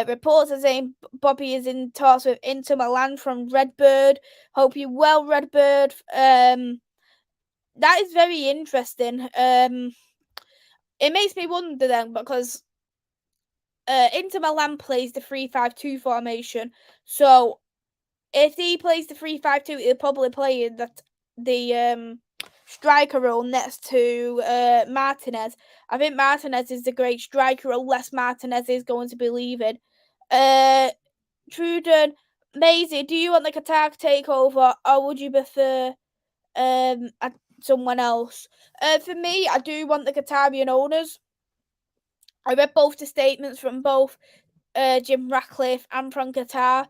Reports are saying Bobby is in talks with Inter Milan from Redbird. Hope you well, Redbird. That is very interesting. It makes me wonder then, because Inter Milan plays the 3-5-2 formation. So if he plays the 3-5-2, he'll probably play in the striker role next to Martinez. I think Martinez is the great striker unless Martinez is going to be leaving. Truden, Maisie, do you want the Qatar takeover, or would you prefer someone else? For me, I do want the Qatarian owners. I read both the statements from both Jim Ratcliffe and from Qatar.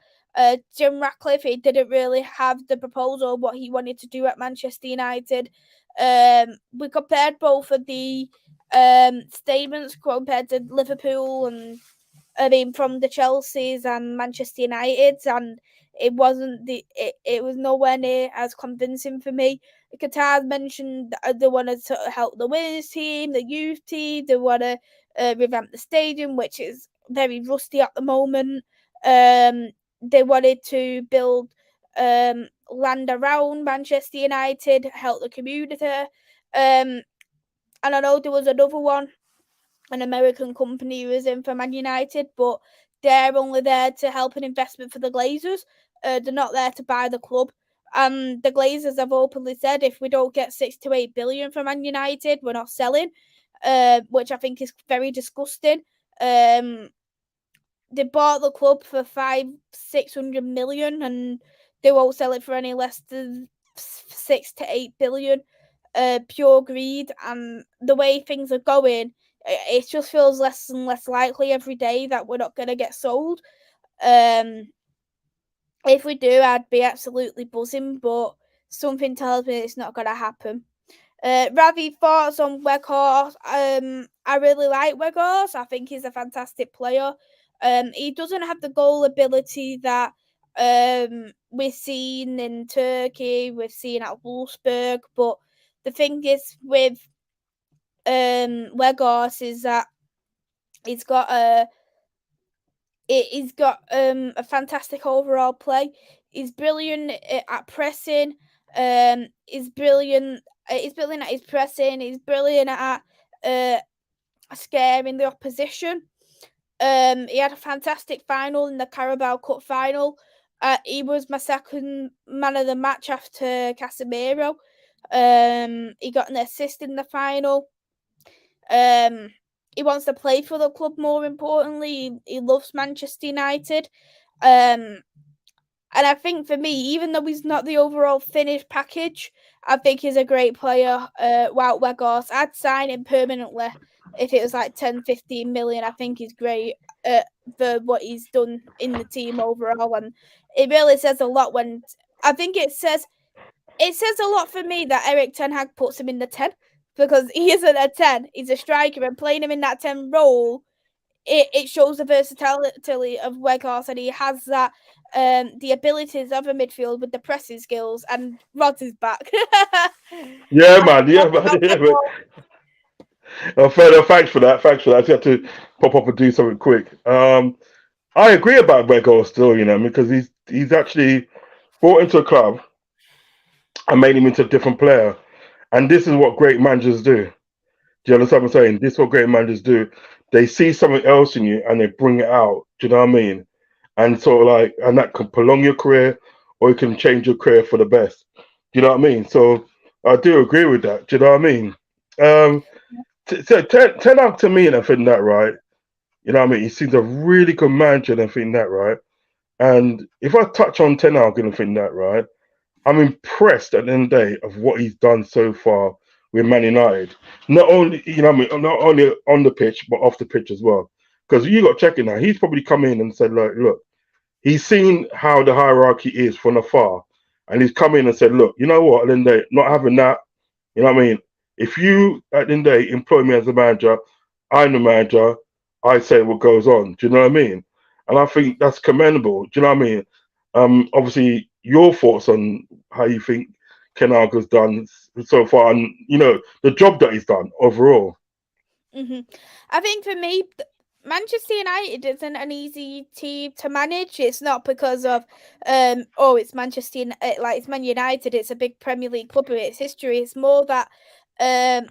Jim Ratcliffe, he didn't really have the proposal what he wanted to do at Manchester United. We compared both of the statements compared to Liverpool and from the Chelseas and Manchester Uniteds, and it was nowhere near as convincing for me. Qatar mentioned they wanted to help the women's team, the youth team, they want to revamp the stadium, which is very rusty at the moment. They wanted to build land around Manchester United, help the community. And I know there was another one, an American company who was in for Man United, but they're only there to help an investment for the Glazers. They're not there to buy the club. And the Glazers have openly said if we don't get 6 to 8 billion from Man United, we're not selling, which I think is very disgusting. They bought the club for 500-600 million, and they won't sell it for any less than 6 to 8 billion. Pure greed, and the way things are going, it just feels less and less likely every day that we're not going to get sold. If we do, I'd be absolutely buzzing, but something tells me it's not going to happen. Ravi, thoughts on Weghorst? I really like Weghorst. I think he's a fantastic player. He doesn't have the goal ability that we've seen in Turkey, we've seen at Wolfsburg, but the thing is with Weghorst is that he's got a fantastic overall play. He's brilliant at pressing. He's brilliant. He's brilliant at his pressing. He's brilliant at scaring the opposition. He had a fantastic final in the Carabao Cup final. He was my second man of the match after Casemiro. He got an assist in the final. He wants to play for the club, more importantly. He loves Manchester United. And I think for me, even though he's not the overall finished package, I think he's a great player. Wout Weghorst, I'd sign him permanently if it was like 10-15 million. I think he's great for what he's done in the team overall. And it really says a lot when I think it says a lot for me that Erik ten Hag puts him in the 10, because he isn't a 10. He's a striker, and playing him in that 10 role, it shows the versatility of Weghorst, and he has that the abilities of a midfield with the pressing skills, and Rodz is back. Yeah, man. Thanks for that. I just had to pop up and do something quick. I agree about Weghorst still, because he's actually brought into a club and made him into a different player. And this is what great managers do. Do you understand what I'm saying? This is what great managers do. They see something else in you and they bring it out. Do you know what I mean? And and that can prolong your career, or it can change your career for the best. Do you know what I mean? So I do agree with that. Do you know what I mean? So Ten Hag to me, and I think that, right? You know what I mean? He seems a really good manager, and I think that, right? And if I touch on Ten Hag and I think that, right? I'm impressed at the end of the day of what he's done so far with Man United. Not only, not only on the pitch, but off the pitch as well. Because you got to check it now. He's probably come in and said, like, look, he's seen how the hierarchy is from afar. And he's come in and said, look, you know what, at the end of the day, not having that, you know what I mean? If you, at the end of the day, employ me as a manager, I'm the manager, I say what goes on. Do you know what I mean? And I think that's commendable. Do you know what I mean? Obviously, your thoughts on how you think Ten Hag has done so far, and the job that he's done overall. Mm-hmm. I think for me, Manchester United isn't an easy team to manage. It's not because of it's Manchester it's Man United. It's a big Premier League club with its history. It's more that I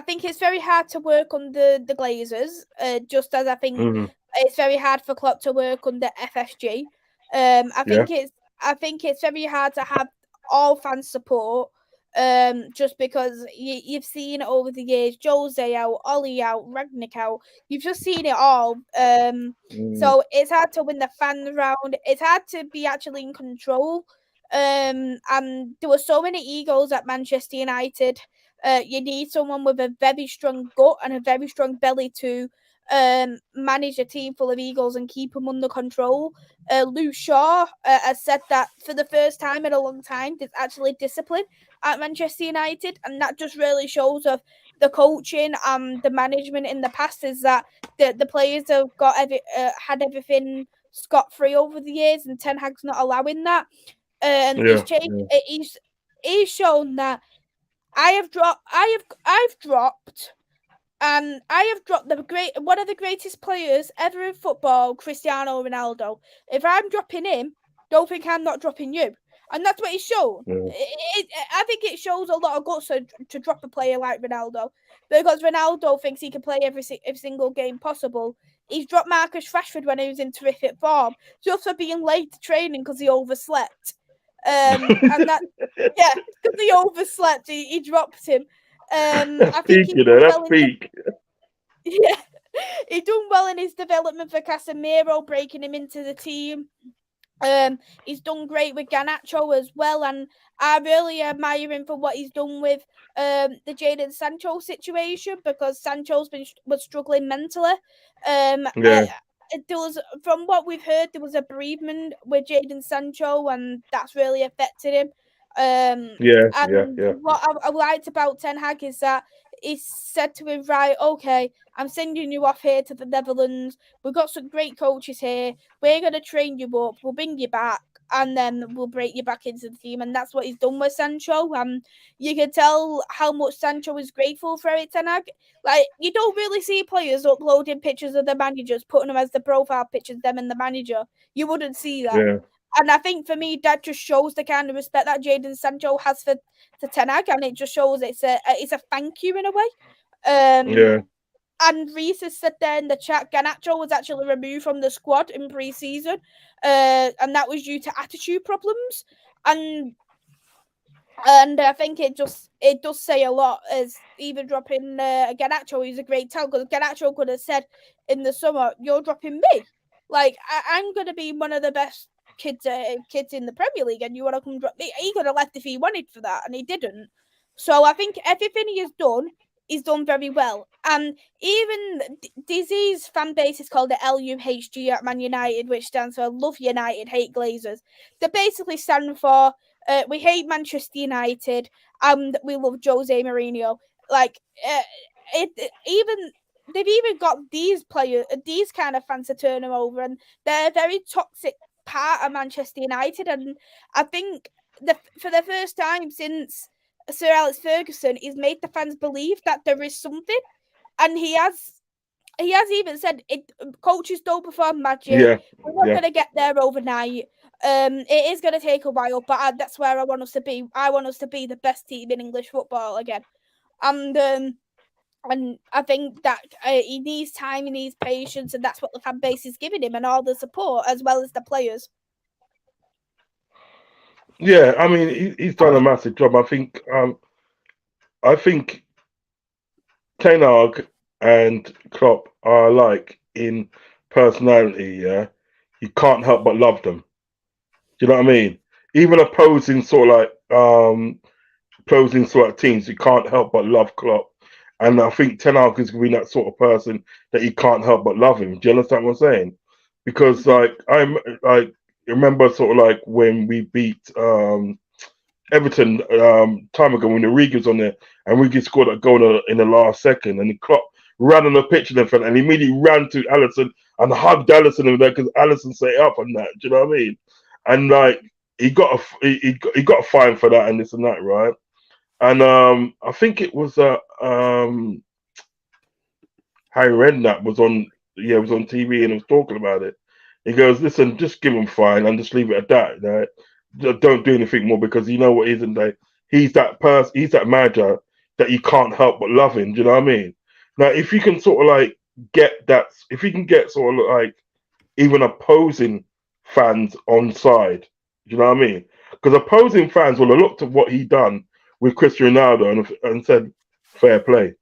think it's very hard to work under the Glazers. Just as I think it's very hard for Klopp to work under FSG. I think it's very hard to have all fan support. Just because you've seen over the years, Jose out, Ollie out, Ragnick out. You've just seen it all. So it's hard to win the fans round. It's hard to be actually in control. And there were so many egos at Manchester United. You need someone with a very strong gut and a very strong belly to manage a team full of egos and keep them under control. Lou Shaw has said that for the first time in a long time, there's actually discipline at Manchester United, and that just really shows of the coaching and the management in the past is that the players have got had everything scot-free over the years, and Ten Hag's not allowing that. He's changed. He's shown that I've dropped one of the greatest players ever in football, Cristiano Ronaldo. If I'm dropping him, don't think I'm not dropping you. And that's what he's shown. I think it shows a lot of guts to drop a player like Ronaldo, because Ronaldo thinks he can play every single game possible. He's dropped Marcus Rashford when he was in terrific form, just for being late to training because he overslept. And that, because he overslept, he dropped him. I think he done well in his development for Casemiro, breaking him into the team. He's done great with Garnacho as well, and I really admire him for what he's done with the Jadon Sancho situation, because Sancho's was struggling mentally. There was, from what we've heard, there was a bereavement with Jadon Sancho, and that's really affected him. What I liked about Ten Hag is that he said to him, right, okay, I'm sending you off here to the Netherlands. We've got some great coaches here. We're going to train you up. We'll bring you back, and then we'll break you back into the team. And that's what he's done with Sancho. You can tell how much Sancho is grateful for it, Ten Hag. Like, you don't really see players uploading pictures of the managers, putting them as the profile pictures, them and the manager. You wouldn't see that. Yeah. And I think for me, that just shows the kind of respect that Jadon Sancho has for Ten Hag, and it just shows it's a thank you in a way. And Reese has said there in the chat, Garnacho was actually removed from the squad in pre-season, and that was due to attitude problems. And I think it does say a lot, as even dropping Garnacho is a great talent, because Garnacho could have said in the summer, "You're dropping me, like I'm going to be one of the best kids in the Premier League, and you want to come drop me?" He could have left if he wanted for that, and he didn't. So I think everything he has done, he's done very well. And even Dizzy's fan base is called the LUHG at Man United, which stands for Love United, Hate Glazers. They basically stand for we hate Manchester United and we love Jose Mourinho. Like they've even got these players, these kind of fans to turn them over, and they're a very toxic part of Manchester United. And I think for the first time since Sir Alex Ferguson, he's made the fans believe that there is something, and he has even said coaches don't perform magic. We're not going to get there overnight. It is going to take a while, but that's where I want us to be. I want us to be the best team in English football again. And I think that he needs time, he needs patience, and that's what the fan base is giving him, and all the support as well as the players. Yeah, I mean, he's done a massive job. I think Ten Hag and Klopp are alike in personality. Yeah, you can't help but love them. Do you know what I mean? Even opposing sort of teams, you can't help but love Klopp. And I think Ten Hag is going to be that sort of person that you can't help but love him. Do you understand what I'm saying? Because I remember sort of like when we beat Everton time ago when Origi was on there, and Origi scored a goal in the last second, and the Klopp ran on the pitch in front, and he immediately ran to Alisson and hugged Alisson over there because Alisson set up on that. Do you know what I mean? And like he got a fine for that and this and that, right? And I think it was Harry Redknapp was on was on TV and was talking about it. He goes, listen, just give him fine and just leave it at that. You know? Don't do anything more because you know what, isn't they? He's that person, he's that manager that you can't help but love him. Do you know what I mean? Now, if you can sort of like get that, if you can get sort of like even opposing fans on side, do you know what I mean? Because opposing fans will have looked at what he done with Cristiano Ronaldo and said, fair play.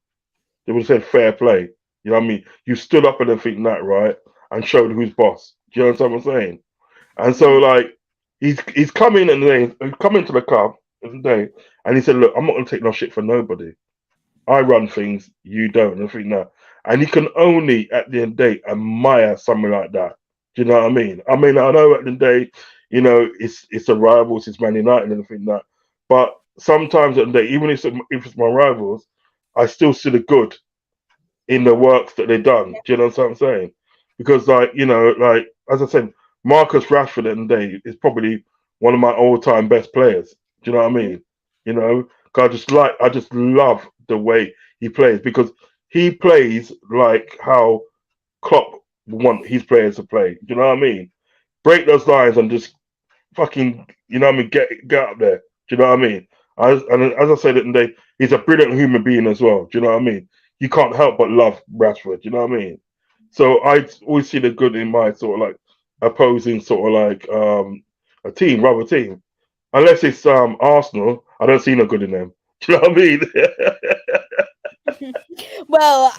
They would have said fair play. You know what I mean? You stood up and everything that, right? And showed who's boss. Do you know what I'm saying? And so like he's come in and he's come into the club today and he said, look, I'm not gonna take no shit for nobody. I run things, you don't, and everything that. And he can only at the end of the day admire something like that. Do you know what I mean? I mean, I know at the end of the day, you know, it's a rivals, it's Man United and everything that. But sometimes at the day, even if it's my rivals, I still see the good in the works that they've done. Do you know what I'm saying? Because like, you know, like as I said, Marcus Rashford at the day is probably one of my all-time best players. Do you know what I mean? You know, 'cause I just love the way he plays because he plays like how Klopp want his players to play. Do you know what I mean? Break those lines and just fucking, you know what I mean, get up there. Do you know what I mean? And as I said today, he's a brilliant human being as well. Do you know what I mean? You can't help but love Rashford. Do you know what I mean? So I always see the good in my sort of like opposing sort of like a team, rubber team. Unless it's Arsenal, I don't see no good in them. Do you know what I mean? Well,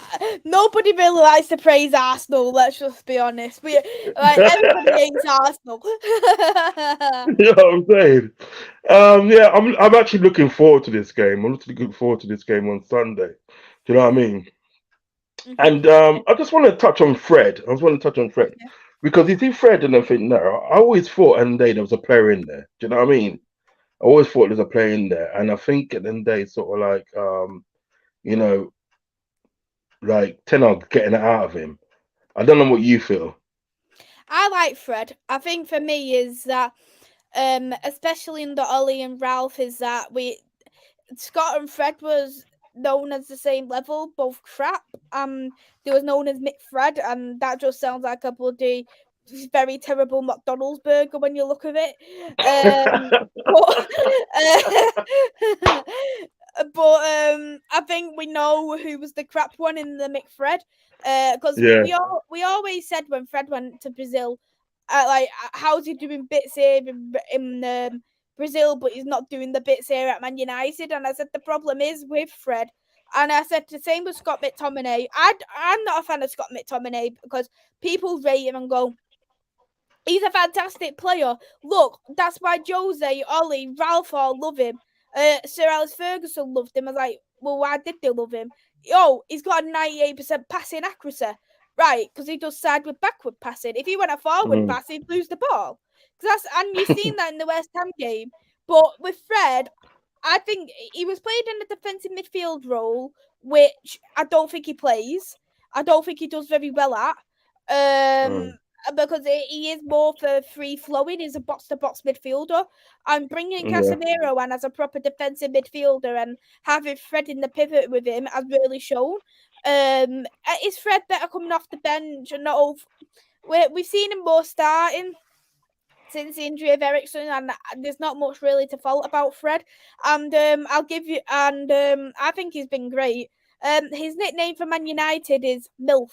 nobody really likes to praise Arsenal. Let's just be honest. Like everybody hates Arsenal. You know what I'm saying? Yeah, I'm actually looking forward to this game. I'm looking forward to this game on Sunday. Do you know what I mean? And I just want to touch on Fred. Yeah. Because you see Fred and everything there. I always thought at the end of the day there was a player in there. Do you know what I mean? I always thought there's a player in there, and I think at the end of the day, sort of like you know, like Ten Hag getting it out of him. I don't know what you feel. I like Fred. I think for me is that, especially in the Ollie and Ralph, is that Scott and Fred was known as the same level, both crap. They was known as McFred, and that just sounds like a bloody very terrible McDonald's burger when you look at it. But I think we know who was the crap one in the McFred. Because Yeah. we always said when Fred went to Brazil, like how's he doing bits here in Brazil, but he's not doing the bits here at Man United. And I said the problem is with Fred. And I said the same with Scott McTominay. I'm not a fan of Scott McTominay because people rate him and go, he's a fantastic player. Look, that's why Jose, Ollie, Ralph all love him. Sir Alex Ferguson loved him. I was like, well, why did they love him? Oh, he's got a 98% passing accuracy. Right, because he does side with backward passing. If he went a forward pass, he'd lose the ball. And you've seen that in the West Ham game. But with Fred, I think he was played in a defensive midfield role, which I don't think he plays. I don't think he does very well at. Because he is more for free flowing. He's a box to box midfielder. And bringing Casemiro in as a proper defensive midfielder and having Fred in the pivot with him has really shown. Is Fred better coming off the bench and not over? We've seen him more starting since the injury of Eriksen, and there's not much really to fault about Fred. And I think he's been great. His nickname for Man United is MILF.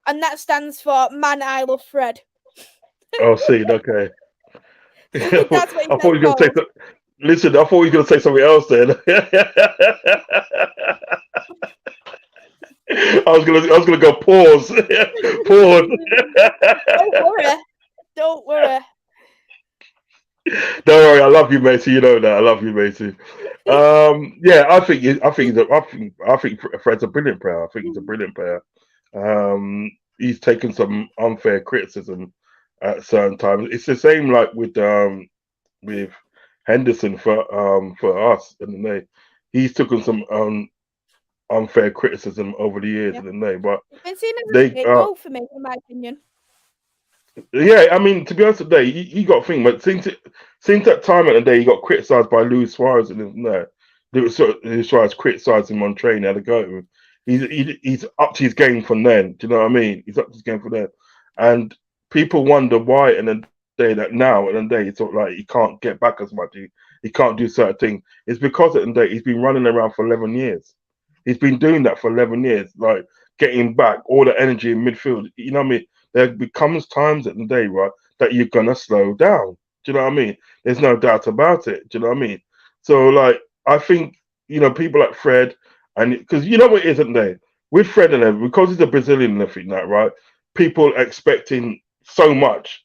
And that stands for Man, I Love Fred. Oh, see, okay. That's what I thought you were going to say. Listen, I thought you were going to say something else then. I was gonna go pause. Pause. Don't worry. Don't worry, I love you, matey. You know that. I love you, matey. Yeah, I think Fred's a brilliant player. I think he's a brilliant player. He's taken some unfair criticism at certain times. It's the same like with Henderson for us, and he's taken some unfair criticism over the years, and but it's been a goal for me, in my opinion. Yeah, I mean, to be honest, today you got to think, but since that time at the day, he got criticised by Luis Suarez, and Luis Suarez criticised him on training, had a go at him. he's up to his game from then. Do you know what I mean? He's up to his game from then, and people wonder why. And then it's sort of like he can't get back as much. He can't do certain things. It's because at the end of the day he's been running around for 11 years. He's been doing that for 11 years, like getting back all the energy in midfield. You know what I mean? There becomes times at the day, right, that you're gonna slow down. Do you know what I mean? There's no doubt about it. Do you know what I mean? So like I think people like Fred, and because you know what it is, isn't they? With Fred and everything, because he's a Brazilian and everything, that right? People expecting so much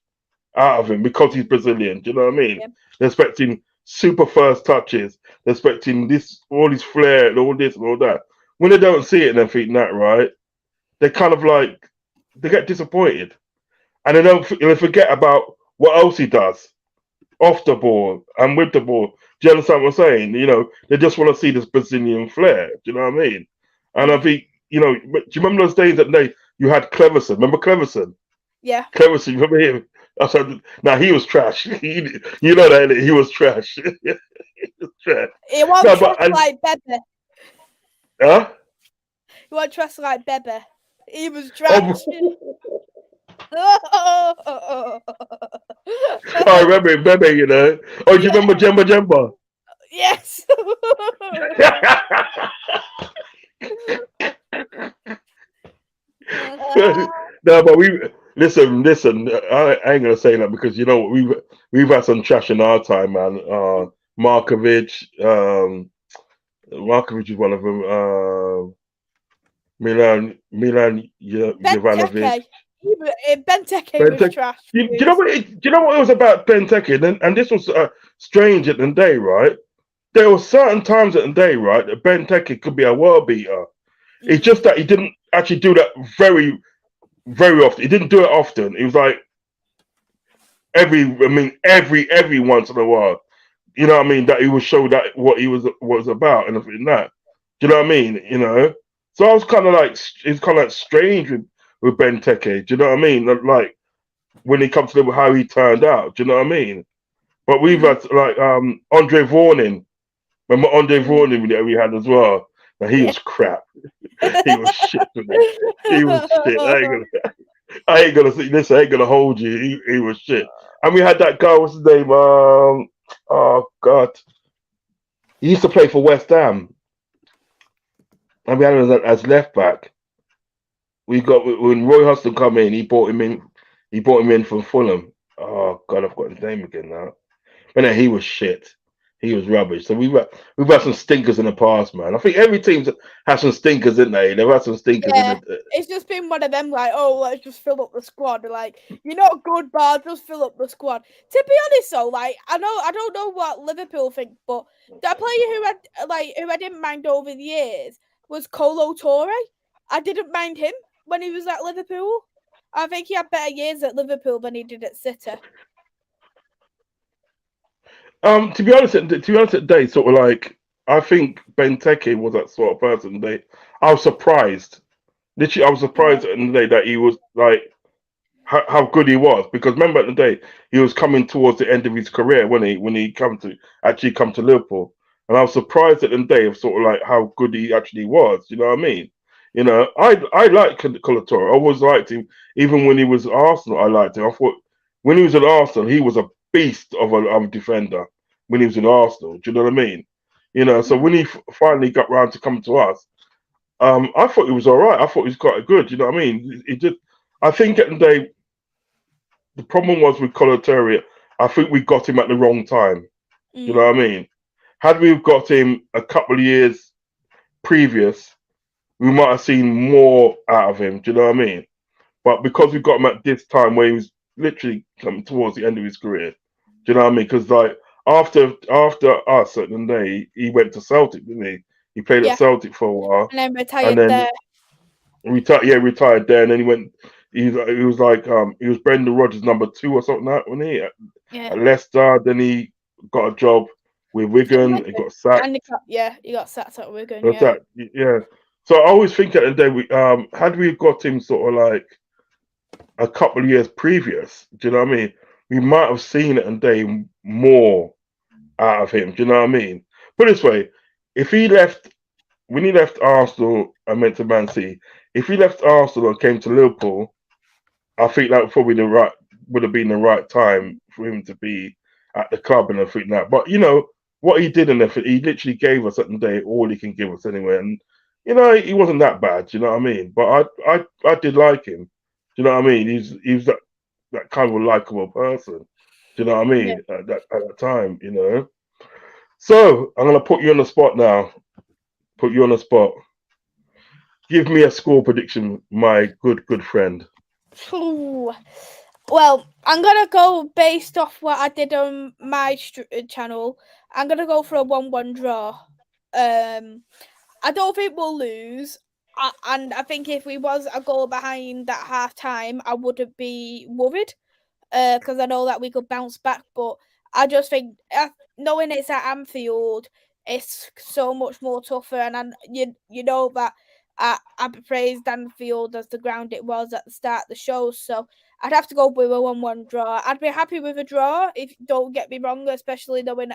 out of him because he's Brazilian. Do you know what I mean? Yep. They're expecting super first touches. They're expecting all this flair and all this and all that. When they don't see it and everything, that right, they kind of like they get disappointed, and they forget about what else he does off the ball and with the ball. Do you understand what I'm saying? They just want to see this Brazilian flair. Do you know what I mean? And I think, do you remember those days that you had Cleverson? Remember Cleverson? Yeah. Cleverson, you remember him? Now he was trash. You know that he was trash. He was trash. He won't trust like Bebe. Huh? He won't trust like Bebe. He was trash. I remember him, Bebe, Oh, do you remember Jemba Jemba? Yes. No, but listen. I ain't gonna say that because we've had some trash in our time, man. Markovic is one of them. Milan Jovanovic. Benteke was trash. Do you know what it was about Benteke? And this was strange at the day, right? There were certain times at the day, right, that Benteke could be a world beater. It's just that he didn't actually do that very, very often. He didn't do it often. It was like every once in a while. You know what I mean? That he would show that what he was about and everything that. Do you know what I mean? So I was kind of like, it's kind of like strange with Benteke. Do you know what I mean? Like when it comes to how he turned out. Do you know what I mean? But we've had like Andre Vornin. Remember Andre Vornin that we had as well? Now, he was crap. He was shit. He was shit. I ain't gonna say this. I ain't gonna hold you. He was shit. And we had that guy. What's his name? Oh God. He used to play for West Ham. And we had him as left back. We got when Roy Hodgson come in. He brought him in. He brought him in from Fulham. Oh God, I've got his name again now. But then he was shit. He was rubbish. So we've had some stinkers in the past, man. I think every team's had some stinkers, didn't they? They've had some stinkers. Yeah, it's just been one of them, like, oh, let's just fill up the squad. Like, you're not good, but just fill up the squad. To be honest, though, like, I don't know what Liverpool think, but that player who I didn't mind over the years was Kolo Touré. I didn't mind him when he was at Liverpool. I think he had better years at Liverpool than he did at City. To be honest, today, sort of like I think Benteke was that sort of person. I was surprised. Literally, I was surprised at the day that he was like how good he was. Because remember at the day he was coming towards the end of his career when he come to Liverpool, and I was surprised at the day of sort of like how good he actually was. You know what I mean? I like Colator. I always liked him, even when he was at Arsenal. I liked him. I thought when he was at Arsenal, he was a beast of a defender. When he was in Arsenal, do you know what I mean? So when he finally got round to coming to us, I thought he was all right. I thought he was quite good. You know what I mean? I think at the day, the problem was with Colator. I think we got him at the wrong time. You know what I mean? Had we got him a couple of years previous, we might have seen more out of him. Do you know what I mean? But because we got him at this time where he was literally coming towards the end of his career, do you know what I mean? Because like after us at the day, he went to Celtic, didn't he? He played at Celtic for a while, and then retired there. Retired there, and then he went. He was Brendan Rodgers number 2 or something like that, wasn't he? At Leicester, then he got a job with Wigan. He got sacked. And he got sacked at Wigan. So I always think at the day, had we got him sort of like a couple of years previous, do you know what I mean? We might have seen it and day more out of him. Do you know what I mean? Put it this way, if he left when he left Arsenal and went to Man City, if he left Arsenal and came to Liverpool, I think that would have been the right time for him to be at the club and everything that. But what he did and everything, he literally gave us at the day all he can give us anyway, and he wasn't that bad. You know what I mean? But I did like him. You know what I mean? He's that kind of a likable person. Do you know what I Yeah. mean? At that time, So I'm gonna put you on the spot now. Put you on the spot. Give me a score prediction, my good friend. Ooh. Well, I'm gonna go based off what I did on my channel. I'm gonna go for a 1-1 draw. I don't think we'll lose, and I think if we was a goal behind at half time, I wouldn't be worried, because I know that we could bounce back. But I just think knowing it's at Anfield, it's so much more tougher, and you know that I praised Anfield as the ground it was at the start of the show, so I'd have to go with a 1-1 draw. I'd be happy with a draw, if don't get me wrong, especially knowing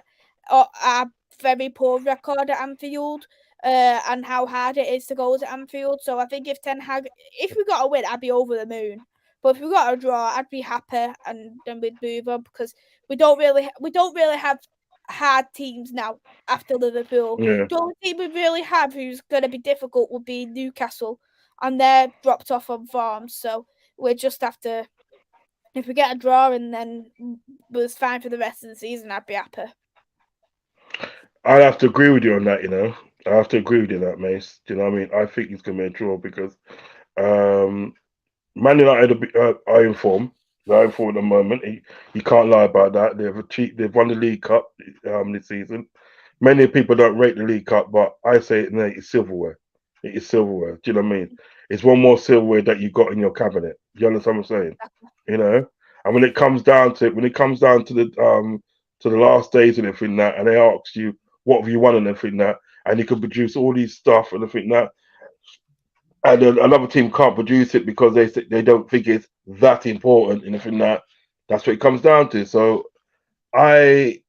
our very poor record at Anfield, and how hard it is to go to Anfield. So I think if Ten Hag, if we got a win, I'd be over the moon. But if we got a draw, I'd be happy, and then we'd move on, because we don't really have hard teams now after Liverpool. Yeah. The only team we really have who's going to be difficult would be Newcastle, and they're dropped off on form. So we just have to. If we get a draw and then was fine for the rest of the season, I'd be happy. I have to agree with you on that. I have to agree with you on that, Mace. Do you know what I mean? I think it's gonna be a draw because um, Man United are in form. They're in form at the moment. You can't lie about that. They've won the League Cup this season. Many people don't rate the League Cup, but I say it's silverware. It is silverware. Do you know what I mean? It's one more silverware that you got in your cabinet. You understand what I'm saying? And when it comes down to the last days and everything that, and they ask you what have you won and everything that, and you can produce all these stuff and everything that, and then another team can't produce it because they don't think it's that important and everything that. That's what it comes down to. So in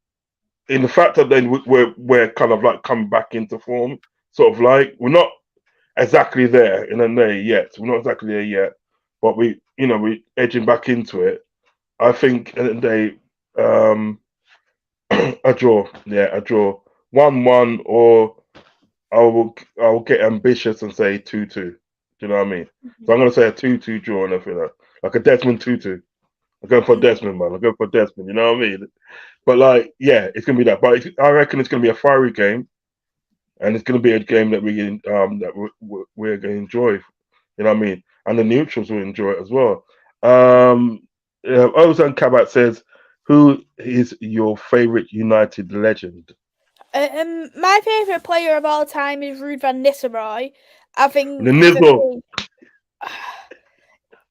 the fact that then we're kind of like coming back into form, sort of like we're not exactly there in a day yet. We're not exactly there yet, but we're edging back into it. I think at the end of the day, a draw. Yeah, a draw. 1-1, or I will get ambitious and say 2-2. Do you know what I mean? So I'm gonna say a 2-2 draw and everything like a Desmond 2-2. I'm going for Desmond, man. I'm going for Desmond. You know what I mean? But it's gonna be that. But I reckon it's gonna be a fiery game, and it's gonna be a game that we're gonna enjoy. You know what I mean? And the neutrals will enjoy it as well. Ozan Kabat says, "Who is your favorite United legend?" My favourite player of all time is Ruud van Nistelrooy. I think The Nizzle.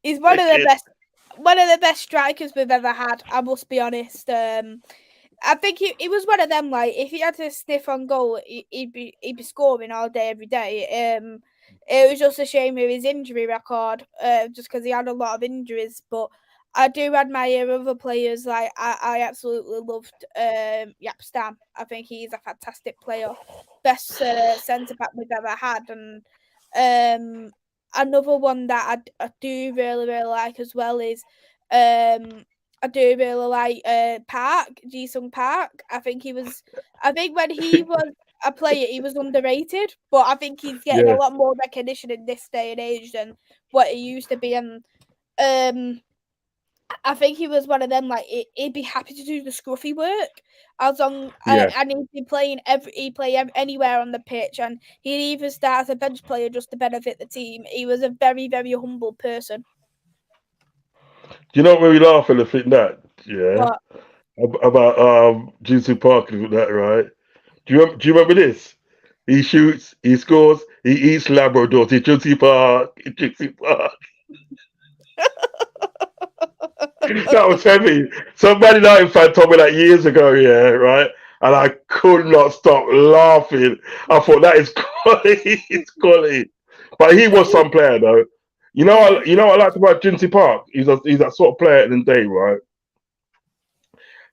He's one of the best strikers we've ever had. I must be honest. I think he was one of them. Like, if he had to sniff on goal, he'd be scoring all day, every day. It was just a shame with his injury record, just because he had a lot of injuries. But I do admire other players. Like, I absolutely loved Jaap Stam. I think he's a fantastic player, best centre back we've ever had. And another one that I do really, really like as well is I do really like Ji-sung Park. I think when he was a player, he was underrated, but I think he's getting a lot more recognition in this day and age than what he used to be. And I think he was one of them, like, he'd be happy to do the scruffy work as long and he'd be playing anywhere on the pitch, and he'd even start as a bench player just to benefit the team. He was a very, very humble person. Do you know where we laugh and think that? Yeah. But About Ji-sung Park and that, right? Do you remember this? He shoots, he scores, he eats Labradors. He Ji-sung Park. That was heavy. Somebody United fan told me that years ago, yeah, right? And I could not stop laughing. I thought that is quality. It's quality. But he was some player though. You know what I liked about Ji-sung Park? He's that sort of player in the day, right?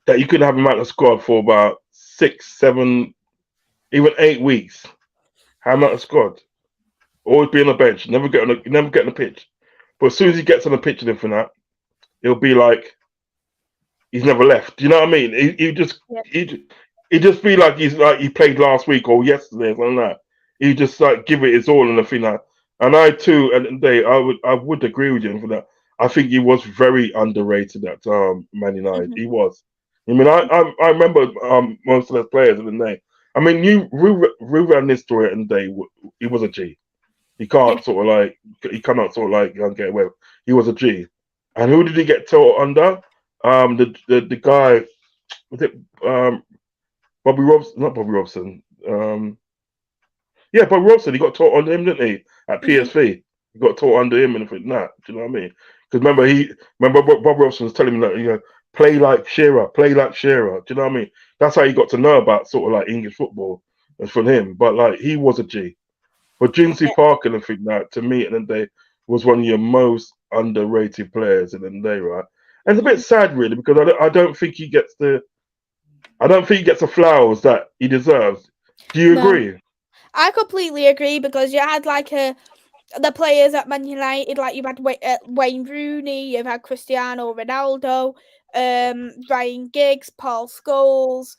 That you could have him out of the squad for about 6, 7, even 8 weeks. Ham out the squad. Always be on the bench. Never get on the pitch. But as soon as he gets on the pitch and everything that, it'll be like he's never left. Do you know what I mean? He just feel like he's like he played last week or yesterday or something like that. He just like give it his all and everything like. And I too, at the end of the day, I would agree with you for that. I think he was very underrated at Man United. He was. I mean, I remember most of those players in the day. I mean, you Ruben this story in the day. He was a G. He can't sort of like he cannot sort of like get away. He was a G. And who did he get taught under? The guy was it Bobby Robson? Not Bobby Robson. Yeah, Bobby Robson. He got taught under him, didn't he? At PSV, he got taught under him and everything. That do you know what I mean? Because remember Bobby Robson was telling him that play like Shearer, play like Shearer. Do you know what I mean? That's how he got to know about sort of like English football from him. But like he was a G. But Jinsey Parker and everything that to me at the end of the day was one of your most underrated players in the day, right? And it's a bit sad really because I don't think he gets the flowers that he deserves. Do you agree? I completely agree because you had like the players at Man United, like you've had Wayne Rooney, you've had Cristiano Ronaldo, Ryan Giggs, Paul Scholes,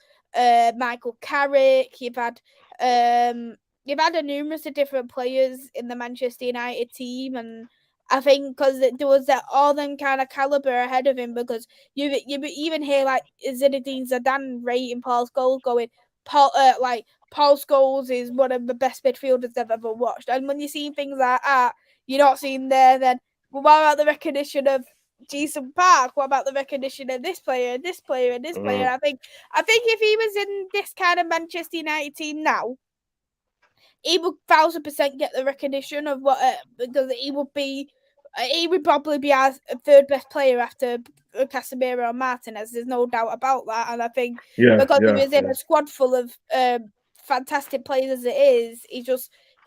Michael Carrick. You've had a numerous of different players in the Manchester United team, and I think because there was all them kind of caliber ahead of him, because you even hear like Zinedine Zidane rating Paul Scholes, going Paul Scholes is one of the best midfielders I've ever watched. And when you're seeing things like that, you're not seeing there. Then what about the recognition of Jason Park? What about the recognition of this player, and this player, and this player? I think if he was in this kind of Manchester United team now, he would 1,000% get the recognition of what because he would probably be our third best player after Casemiro and Martinez. There's no doubt about that. And I think because he was in a squad full of fantastic players as it is,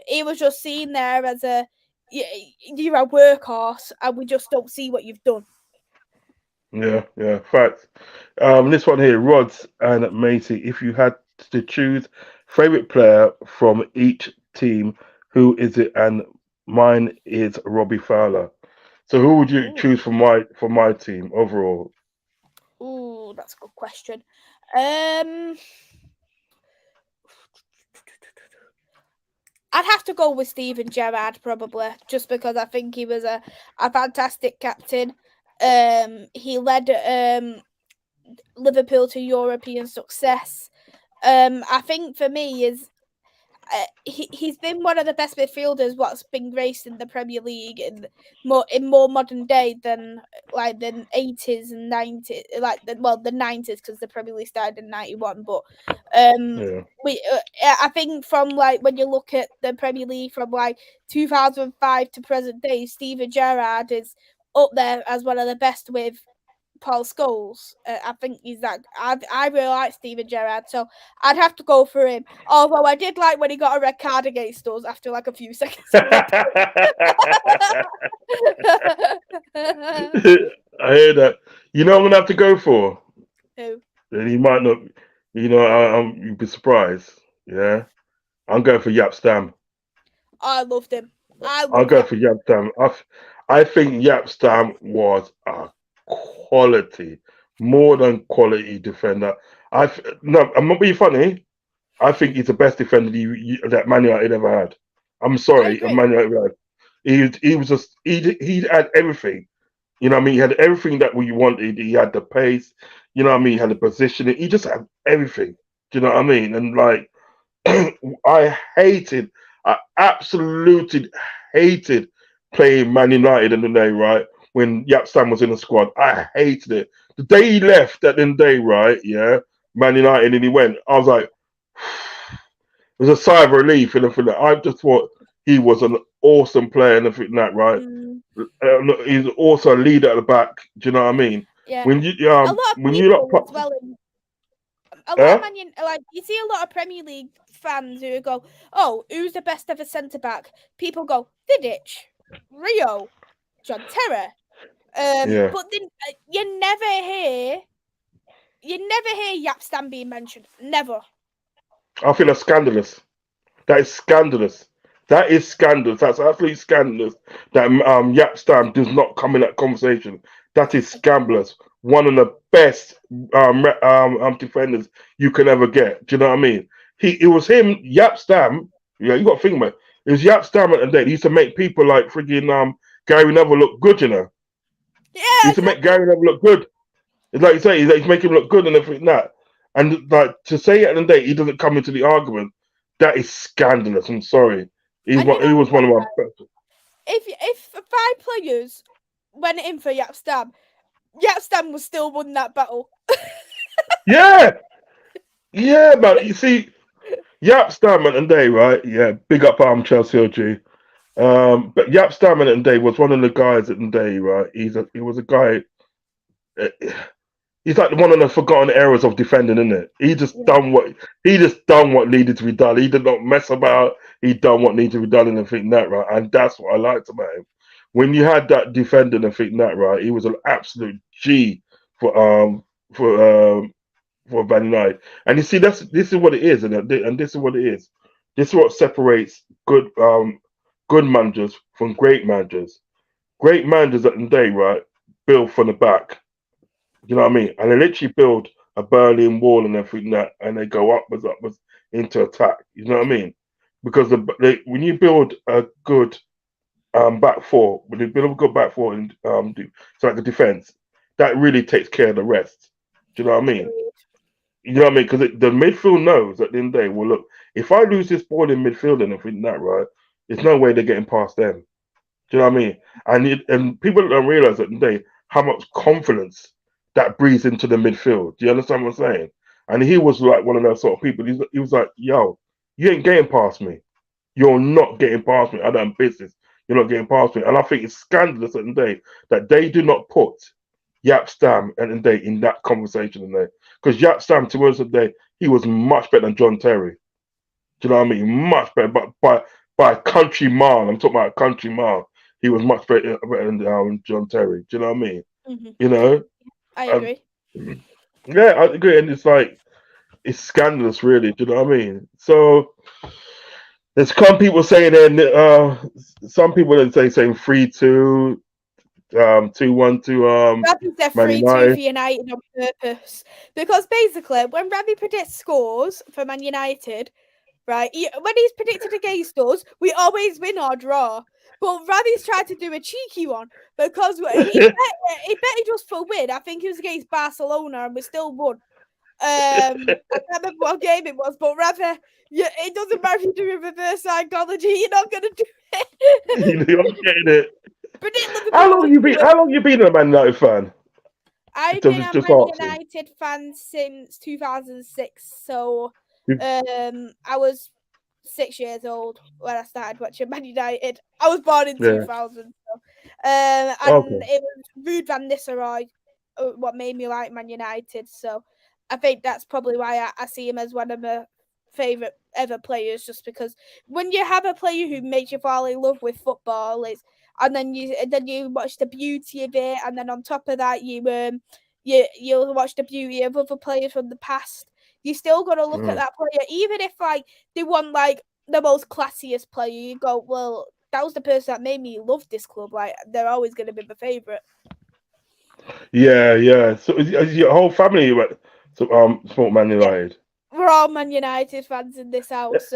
he was just seen there as you're a workhorse, and we just don't see what you've done. Yeah, facts. This one here, Rodz and Macy. If you had to choose favorite player from each team, who is it? And mine is Robbie Fowler. So who would you choose for my team overall? Ooh, that's a good question. I'd have to go with Steven Gerrard probably, just because I think he was a fantastic captain. He led Liverpool to European success. I think for me is he's been one of the best midfielders what's been graced in the Premier League in more modern day than like the 80s and 90s, the 90s, because the Premier League started in 91. But I think from like when you look at the Premier League from like 2005 to present day, Steven Gerrard is up there as one of the best with Paul Scholes. I think he's that. I really like Steven Gerrard, so I'd have to go for him. Although I did like when he got a red card against us after like a few seconds. I hear that. You know, I'm gonna have to go for. Who? And he might not. You'd be surprised. Yeah, I'm going for Yap Stam. I loved him. I'll go for Yap Stam. I think Yap Stam was a quality, more than quality defender. I'm not being funny. I think he's the best defender that Man United ever had. I'm sorry, Man United ever had. He was just he had everything. You know what I mean? He had everything that we wanted. He had the pace. You know what I mean? He had the positioning. He just had everything. Do you know what I mean? And like, I absolutely hated playing Man United in the day, right? When Yap Stam was in the squad. I hated it. The day he left at the end of the day, right? Yeah, Man United, and he went. I was like, it was a sigh of relief and everything. I just thought he was an awesome player and everything that, right? He's also a leader at the back. Do you know what I mean? Yeah. When you a lot of when people you lot as well. A lot of like you see a lot of Premier League fans who go, "Oh, who's the best ever centre back?" People go, Vidic, Rio, John Terra. But then you never hear Yap Stam being mentioned. Never. I feel that's scandalous. That is scandalous. That is scandalous. That's absolutely scandalous that Yap Stam does not come in that conversation. That is scandalous. One of the best defenders you can ever get. Do you know what I mean? It was him, Yap Stam. Yeah, you got to think about it. It was Yap Stam at the day. He used to make people like freaking Gary Neville look good. You know, Yeah, he used to make Gary Neville look good. It's like you say, he's making him look good and everything like that. And like to say at the end of the day he doesn't come into the argument, that is scandalous. I'm sorry. He And you know was one of my if 5 players went in for Yap Stam would still win that battle. Yeah. Yeah, man. You see, Yap Stam at the day, right? Yeah, big up Chelsea OG. But Yap Stam at the day was one of the guys at the day, right? He was a guy. uh, He's like one of the forgotten eras of defending, isn't it? He just done what needed to be done. He did not mess about. He done what needed to be done and everything that right. And that's what I liked about him. When you had that defending and everything that right, he was an absolute G for for Man United. And you see, this is what it is, and this is what it is. This is what separates good managers from great managers. Great managers at the day, right, build from the back. You know what I mean? And they literally build a Berlin Wall and everything that, and they go upwards into attack. You know what I mean? Because when you build a good back four, when you build a good back four and it's like a defense, that really takes care of the rest. Do you know what I mean? You know what I mean? Because the midfield knows at the end of the day, well, look, if I lose this ball in midfield and everything that right, there's no way they're getting past them. Do you know what I mean? And people don't realize at the end of the day how much confidence that breathes into the midfield. Do you understand what I'm saying? And he was like one of those sort of people. He was like, yo, you ain't getting past me. You're not getting past me. I done business. You're not getting past me. And I think it's scandalous at the day that they do not put Yap Stam at the day in that conversation today. Because Yap Stam, to us today, he was much better than John Terry. Do you know what I mean? Much better, but by a country mile. I'm talking about a country mile. He was much better than John Terry. Do you know what I mean? Mm-hmm. You know? I agree. Yeah, I agree. And it's like, it's scandalous, really. Do you know what I mean? So, there's some people saying, some people are saying 3-2, 2-1 to Ravi said Man 3-2 United. for United on purpose. Because basically, when Ravi predicts scores for Man United, right, when he's predicted against us, we always win or draw. But Ravi's tried to do a cheeky one because he bet just for win. I think it was against Barcelona and we still won. I can't remember what game it was, but rather, it doesn't matter if you do a reverse psychology, you're not going to do it. You're not getting it. Predict Liverpool. How long you been a Man United fan? I've been a Man United fan since 2006, so I was 6 years old when I started watching Man United. I was born in 2000, so, and it was Ruud van Nistelrooy what made me like Man United. So I think that's probably why I see him as one of my favourite ever players, just because when you have a player who makes you fall in love with football, and then you watch the beauty of it, and then on top of that you'll watch the beauty of other players from the past. You still got to look at that player, even if like they want like the most classiest player. You go, well, that was the person that made me love this club. Like they're always going to be my favourite. Yeah. So is your whole family support Man United? We're all Man United fans in this house.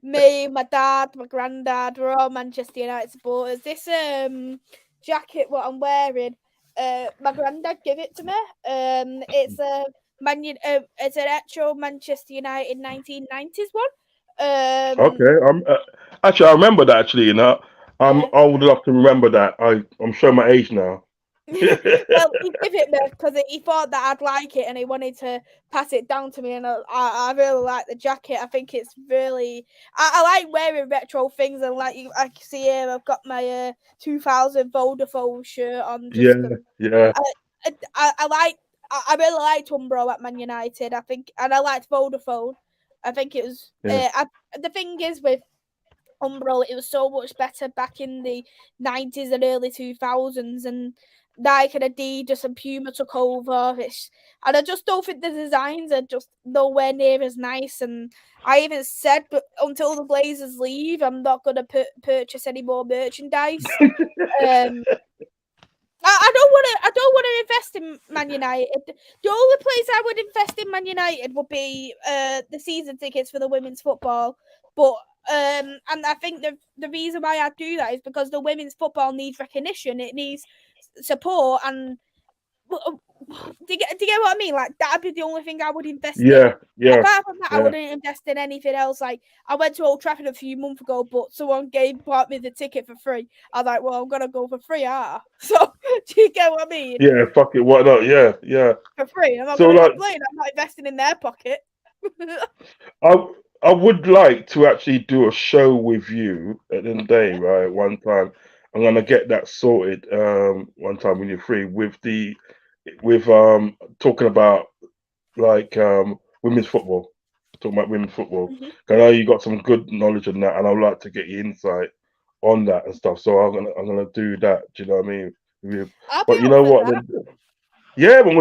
Me, my dad, my granddad, we're all Manchester United supporters. This jacket, what I'm wearing, my granddad gave it to me. It's a it's an actual Manchester United 1990s one. Okay. Actually, I remember that. Actually, you know, I'm old enough to remember that. I'm showing my age now. Well, he gave it me because he thought that I'd like it and he wanted to pass it down to me, and I really like the jacket. I think it's really I like wearing retro things, and like I can see here I've got my 2000 Vodafone shirt on. Yeah. I really liked Umbro at Man United. I think, and I liked Vodafone. I think it was the thing is with Umbro, it was so much better back in the 90s and early 2000s, and Nike and Adidas and Puma took over. And I just don't think the designs are just nowhere near as nice. And I even said, but until the Blazers leave, I'm not going to purchase any more merchandise. I don't want to invest in Man United. The only place I would invest in Man United would be the season tickets for the women's football. But and I think the reason why I do that is because the women's football needs recognition. It needs support, and do you get what I mean? Like, that'd be the only thing I would invest in. Yeah. Apart from that, I wouldn't invest in anything else. Like, I went to Old Trafford a few months ago, but someone bought me the ticket for free. I was like, well, I'm gonna go for free, So, do you get what I mean? Yeah, fuck it, why not? Yeah. For free. I'm not gonna complain. I'm not investing in their pocket. I would like to actually do a show with you at the end of the day, right? One time. I'm gonna get that sorted one time when you're free with talking about like women's football. Talking about women's football. I know you got some good knowledge on that, and I'd like to get your insight on that and stuff. So I'm gonna do that. Do you know what I mean? But you know what? Yeah, well,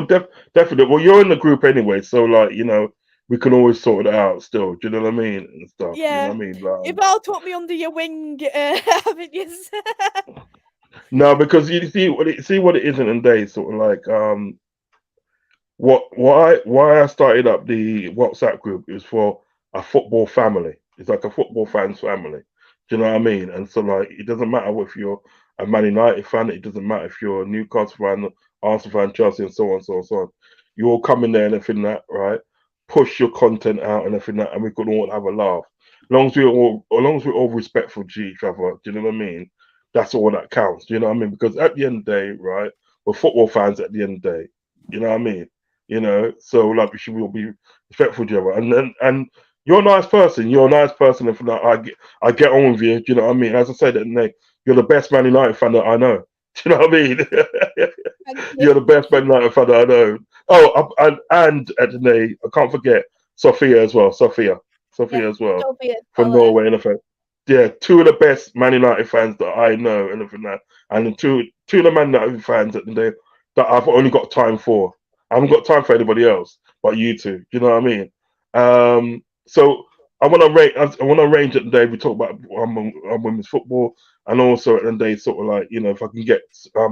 definitely. Well, you're in the group anyway, so like, you know, we can always sort it out still. Do you know what I mean? And stuff. Yeah. You know what I mean? Like, you've all took me under your wing, haven't you? No, because you see what it is in the day, sort of like why I started up the WhatsApp group is for a football family. It's like a football fans family. Do you know what I mean? And so like, it doesn't matter if you're a Man United fan, it doesn't matter if you're a Newcastle fan, Arsenal fan, Chelsea, and so on, so on, so on. You all come in there and everything that, right? Push your content out and everything that, and we can all have a laugh. As long as we're all respectful to each other, do you know what I mean? That's all that counts. Do you know what I mean? Because at the end of the day, right, we're football fans at the end of the day. You know what I mean? You know, so like we should all be respectful to each other. And you're a nice person. You're a nice person. And for that, I get on with you. Do you know what I mean? As I said, you're the best Man United fan that I know. Do you know what I mean? You're the best Man United fan that I know. Oh, and at the day, I can't forget Sophia as well. Sophia as well from Norway and effect. Yeah, two of the best Man United fans that I know and everything that, and two of the Man United fans at the day that I've only got time for. I haven't got time for anybody else but you two. You know what I mean? So I want to arrange at the day we talk about women's football, and also at the day sort of like, you know, if I can get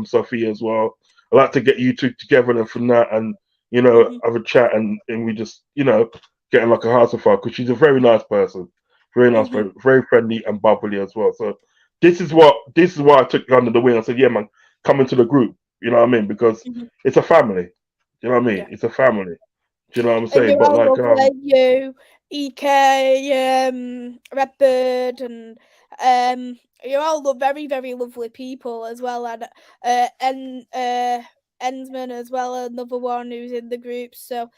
Sophia as well. I like to get you two together and from that, and you know, have a chat and we just, you know, getting like a house of fire, because she's a very nice person, very nice person, very friendly and bubbly as well. So this is why I took you under the wing. I said, yeah, man, come into the group. You know what I mean? Because it's a family. You know what I mean? Yeah. It's a family. Do you know what I'm saying? But like you, EK, Redbird, and you're all very, very lovely people as well, and Ensman as well, another one who's in the group. So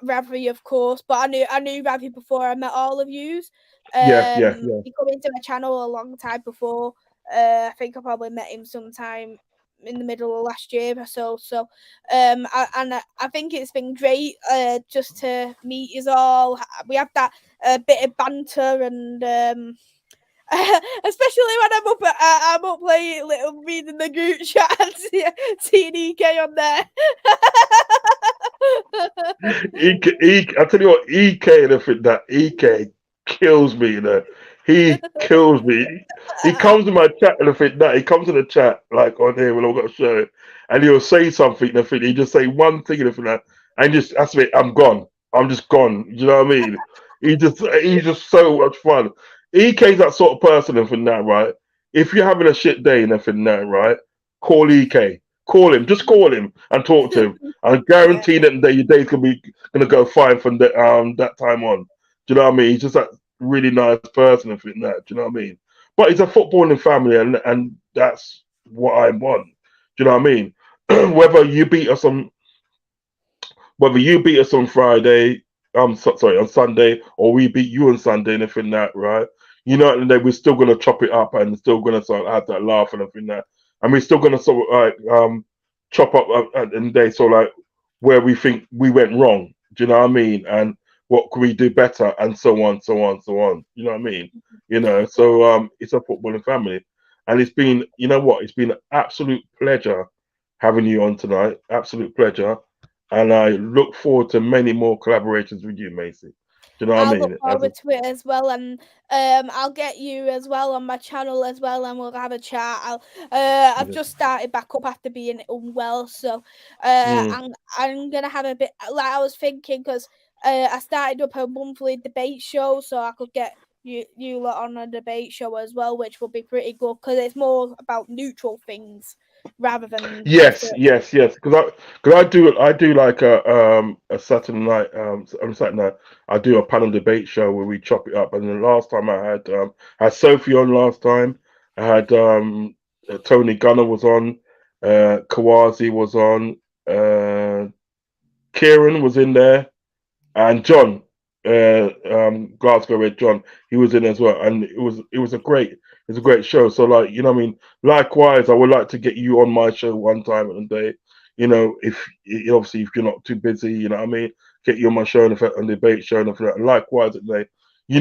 Ravi, of course, but I knew Ravi before I met all of yous. Yeah. He come into my channel a long time before. I think I probably met him sometime in the middle of last year or so. I think it's been great just to meet you all. We have that bit of banter, and especially when I'm up playing reading the group chat and seeing EK on there. I tell you what, EK kills me, you know. He kills me. He comes to my chat and he comes in the chat like on here when I've got a show, and he'll say something and he just say one thing and just that's it. I'm gone. I'm just gone. You know what I mean? He's just so much fun. EK's that sort of person and from that, right? If you're having a shit day and everything that, right? Call EK. Call him. Just call him and talk to him. I guarantee that your day's gonna go fine from that time on. Do you know what I mean? He's just that really nice person and think that. Do you know what I mean? But it's a footballing family, and that's what I want. Do you know what I mean? Whether you beat us on Friday, on Sunday, or we beat you on Sunday and everything that, right? You know, and then we're still gonna chop it up and still gonna sort of have that laugh and everything that, and we're still gonna sort of like chop up at the end of the day, so like where we think we went wrong. Do you know what I mean? And what can we do better, and so on. You know what I mean? You know, so it's a footballing family, and it's been, you know what? It's been an absolute pleasure having you on tonight. Absolute pleasure. And I look forward to many more collaborations with you, Macy. Do you know what I I'll look mean? forward to it as well, and I'll get you as well on my channel as well, and we'll have a chat. I've just started back up after being unwell, so Mm. I'm gonna have a bit like I was thinking because I started up a monthly debate show, so I could get you lot on a debate show as well, which will be pretty good because it's more about neutral things rather than a Yes, certain. yes, yes. Because I do like a Saturday night on Saturday night I do a panel debate show where we chop it up. And the last time I had Sophie on last time. I had Tony Gunner was on, Kawazi was on, Kieran was in there, and John, Glasgow Red John, he was in as well, and it was a great show. So like you know, what I mean, likewise, I would like to get you on my show one time in the day. You know, if obviously if you're not too busy, you know what I mean, get you on my show and debate show and everything. Likewise, at the day,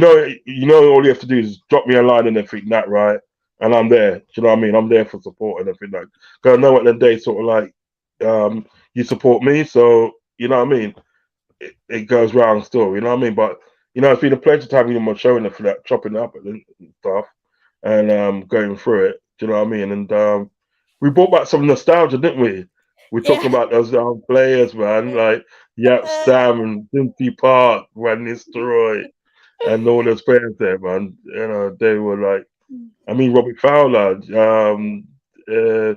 all you have to do is drop me a line and everything that right, and I'm there. Do you know what I mean? I'm there for support and everything like. Because I know at the end of the day, sort of like, you support me, so you know what I mean it goes round still, you know what I mean? But it's been a pleasure to have you on my show and for that chopping it up and stuff and going through it. Do you know what I mean? And we brought back some nostalgia, didn't we? We're talking Yeah. about those players, man, like Yap Stam and Dimpy Park, Van Nistelrooy, and all those players there, man. They were like, I mean, Robbie Fowler, uh,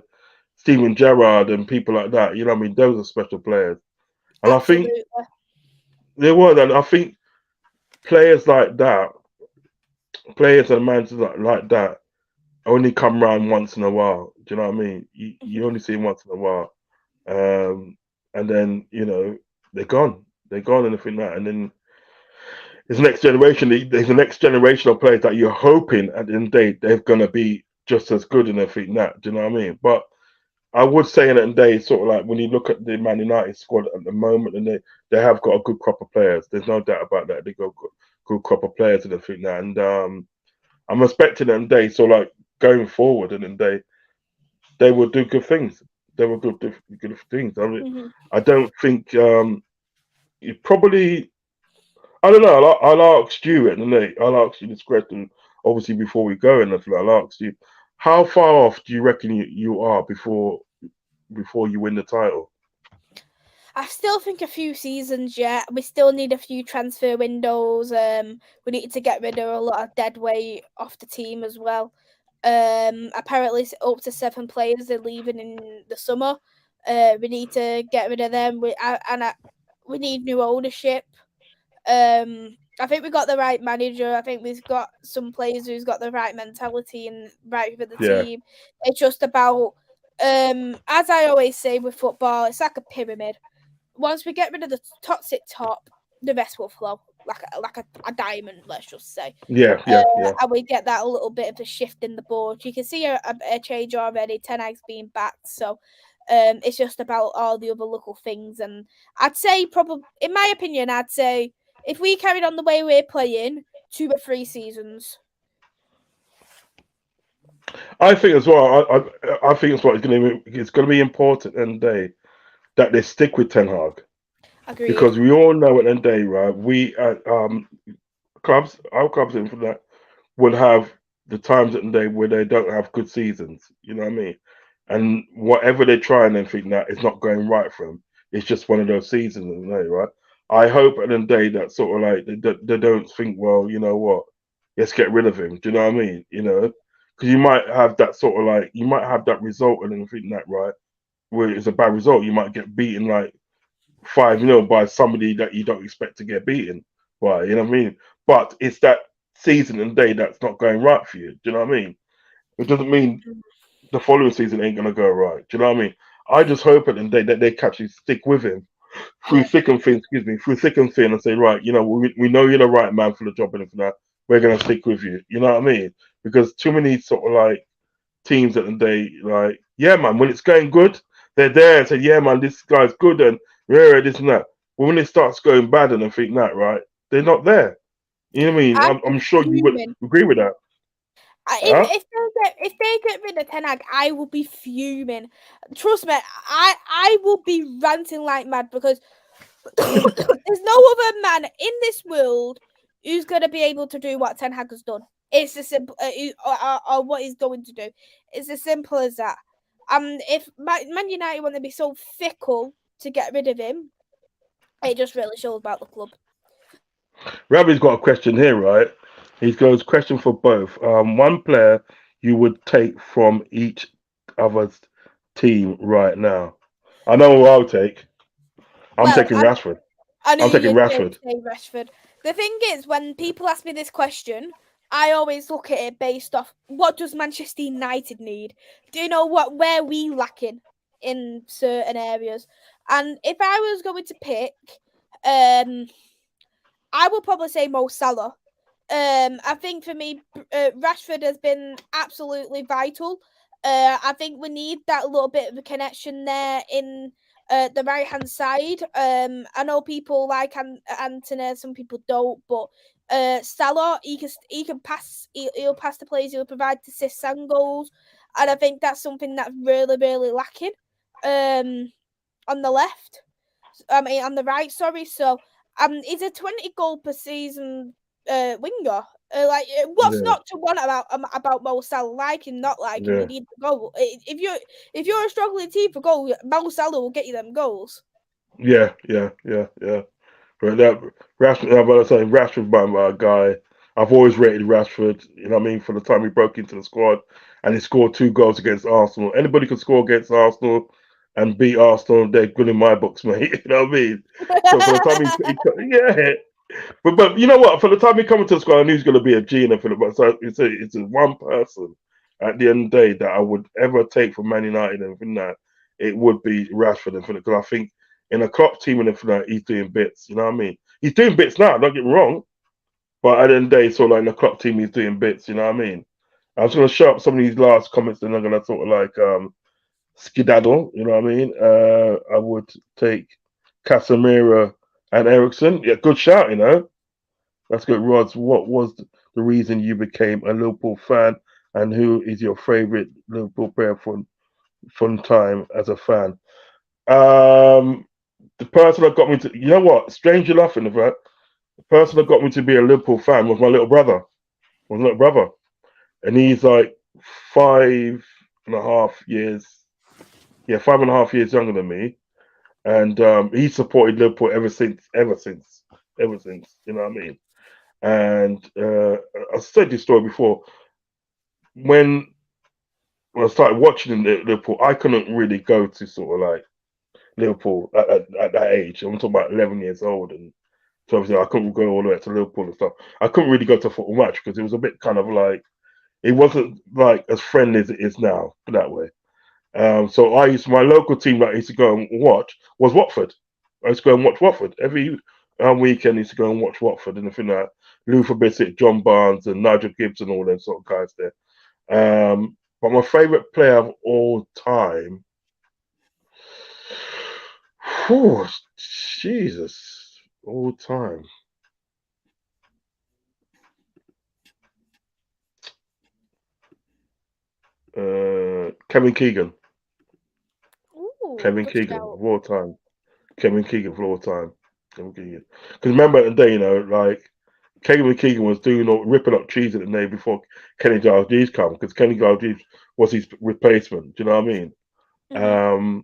Steven Gerrard, and people like that. You know what I mean? Those are special players. And I think Absolutely. they were, and I think players like that, players and managers like that, only come round once in a while. Do you know what I mean? You only see them once in a while, and then they're gone. They're gone, and everything that, and then there's the next generation. There's the next generation of players that you're hoping at the end of the day they're gonna be just as good and everything that. Do you know what I mean? But I would say at the end of the day, sort of like when you look at the Man United squad at the moment, and they have got a good crop of players. There's no doubt about that. They got good crop of players and everything now, and I'm expecting them day. So like going forward, and then they will do good things. They will do good things. I mean, Hmm. I don't think you probably. I don't know. I'll ask you, and then I'll ask you this question. Obviously, before we go, and I'll ask you, how far off do you reckon you are before you win the title? I still think a few seasons yet. We still need a few transfer windows. We need to get rid of a lot of dead weight off the team as well. Apparently up to 7 players are leaving in the summer. We need to get rid of them. We need new ownership. I think we got the right manager. I think we've got some players who's got the right mentality and right for the Yeah, team. It's just about as I always say with football, it's like a pyramid. Once we get rid of the toxic top, the rest will flow like a diamond, let's just say. yeah, yeah, yeah. And we get that a little bit of a shift in the board. You can see a change already. Ten Hag's being backed, so it's just about all the other little things. And I'd say, probably, in my opinion, I'd say if we carried on the way we're playing, 2 or 3 seasons. I think as well. I think as well. It's going to be important in the day that they stick with Ten Hag Agreed. because we all know at the end of the day, right? We our clubs in for that will have the times at the day where they don't have good seasons. You know what I mean? And whatever they try and think that it's not going right for them. It's just one of those seasons, right? I hope at the end of the day that sort of like they don't think, well, you know what, let's get rid of him. Do you know what I mean? Because you might have that sort of like you might have that result and then think that right where it's a bad result. You might get beaten like 5-0 by somebody that you don't expect to get beaten by. You know what I mean? But it's that season and day that's not going right for you. Do you know what I mean? It doesn't mean the following season ain't gonna go right. Do you know what I mean? I just hope at the day that they actually stick with him through Yeah. thick and thin. Excuse me, through thick and thin, and say, right, we know you're the right man for the job and for that. We're gonna stick with you. You know what I mean? Because too many sort of like teams at the day, like, yeah, man, when it's going good, they're there and say, yeah, man, this guy's good and yeah, this and that. But when it starts going bad and I think that, right, they're not there. You know what I mean? I'm I'm sure you would fuming. agree with that. If they get rid of Ten Hag, I will be fuming. Trust me, I will be ranting like mad because there's no other man in this world who's going to be able to do what Ten Hag has done. It's as simple, or what he's going to do. It's as simple as that. If Man United want to be so fickle to get rid of him, it just really shows about the club. Ravi's got a question here, right? He goes, question for both. One player you would take from each other's team right now. I know who I'll take. I'm taking Rashford. I'm taking Rashford. Rashford. The thing is, when people ask me this question, I always look at it based off what does Manchester United need? Do you know where we lacking in certain areas? And if I was going to pick, I would probably say Mo Salah. I think for me, Rashford has been absolutely vital. I think we need that little bit of a connection there in the right hand side. I know people like Antony, some people don't, but Salah, he can pass. He'll pass the plays. He'll provide assists and goals, and I think that's something that's really, really lacking. On the left, on the right. Sorry. So, he's a 20 goal per season winger. What's not to want about Mo Salah? Like him, not like him. You need the goal. If you're a struggling team for goal, Mo Salah will get you them goals. Yeah. But Rashford's my guy. I've always rated Rashford. You know what I mean? For the time he broke into the squad, and he scored 2 goals against Arsenal. Anybody can score against Arsenal and beat Arsenal. They're good in my books, mate. You know what I mean? So for the time But you know what? For the time he come into the squad, I knew he's going to be a G and everything. But so it's one person at the end of the day that I would ever take from Man United and everything that it would be Rashford and because I think in a Klopp team and everything that he's doing bits. You know what I mean? He's doing bits now. Don't get me wrong. But at the end of the day, so like in the Klopp team, he's doing bits. You know what I mean? I was going to show up some of these last comments, and I'm going to sort of like skedaddle. You know what I mean? I would take Casemiro and Ericsson. Yeah, good shout, you know. That's good. Rodz, what was the reason you became a Liverpool fan, and who is your favourite Liverpool player from fun time as a fan? The person that got me to, you know what, strange enough, in fact, the person that got me to be a Liverpool fan was my little brother. And he's like 5.5 years, 5.5 years younger than me. And he supported Liverpool ever since, you know what I mean? And I said this story before. When I started watching Liverpool, I couldn't really go to sort of like Liverpool at that age. I'm talking about 11 years old, and so obviously I couldn't go all the way to Liverpool and stuff. I couldn't really go to a football match because it was a bit kind of like, it wasn't like as friendly as it is now, that way. So my local team that I used to go and watch was Watford. I used to go and watch Watford every weekend. I used to go and watch Watford, and everything like Luther Bissett, John Barnes, and Nigel Gibbs, and all them sort of guys there. But my favourite player of all time, Jesus, all time. Kevin Keegan. Ooh, Kevin Keegan of all time. Kevin Keegan for all time. Kevin Keegan. Because remember at the day, you know, like Kevin Keegan was ripping up trees at the day before Kenny Dalglish come, because Kenny Dalglish was his replacement. Do you know what I mean? Mm-hmm.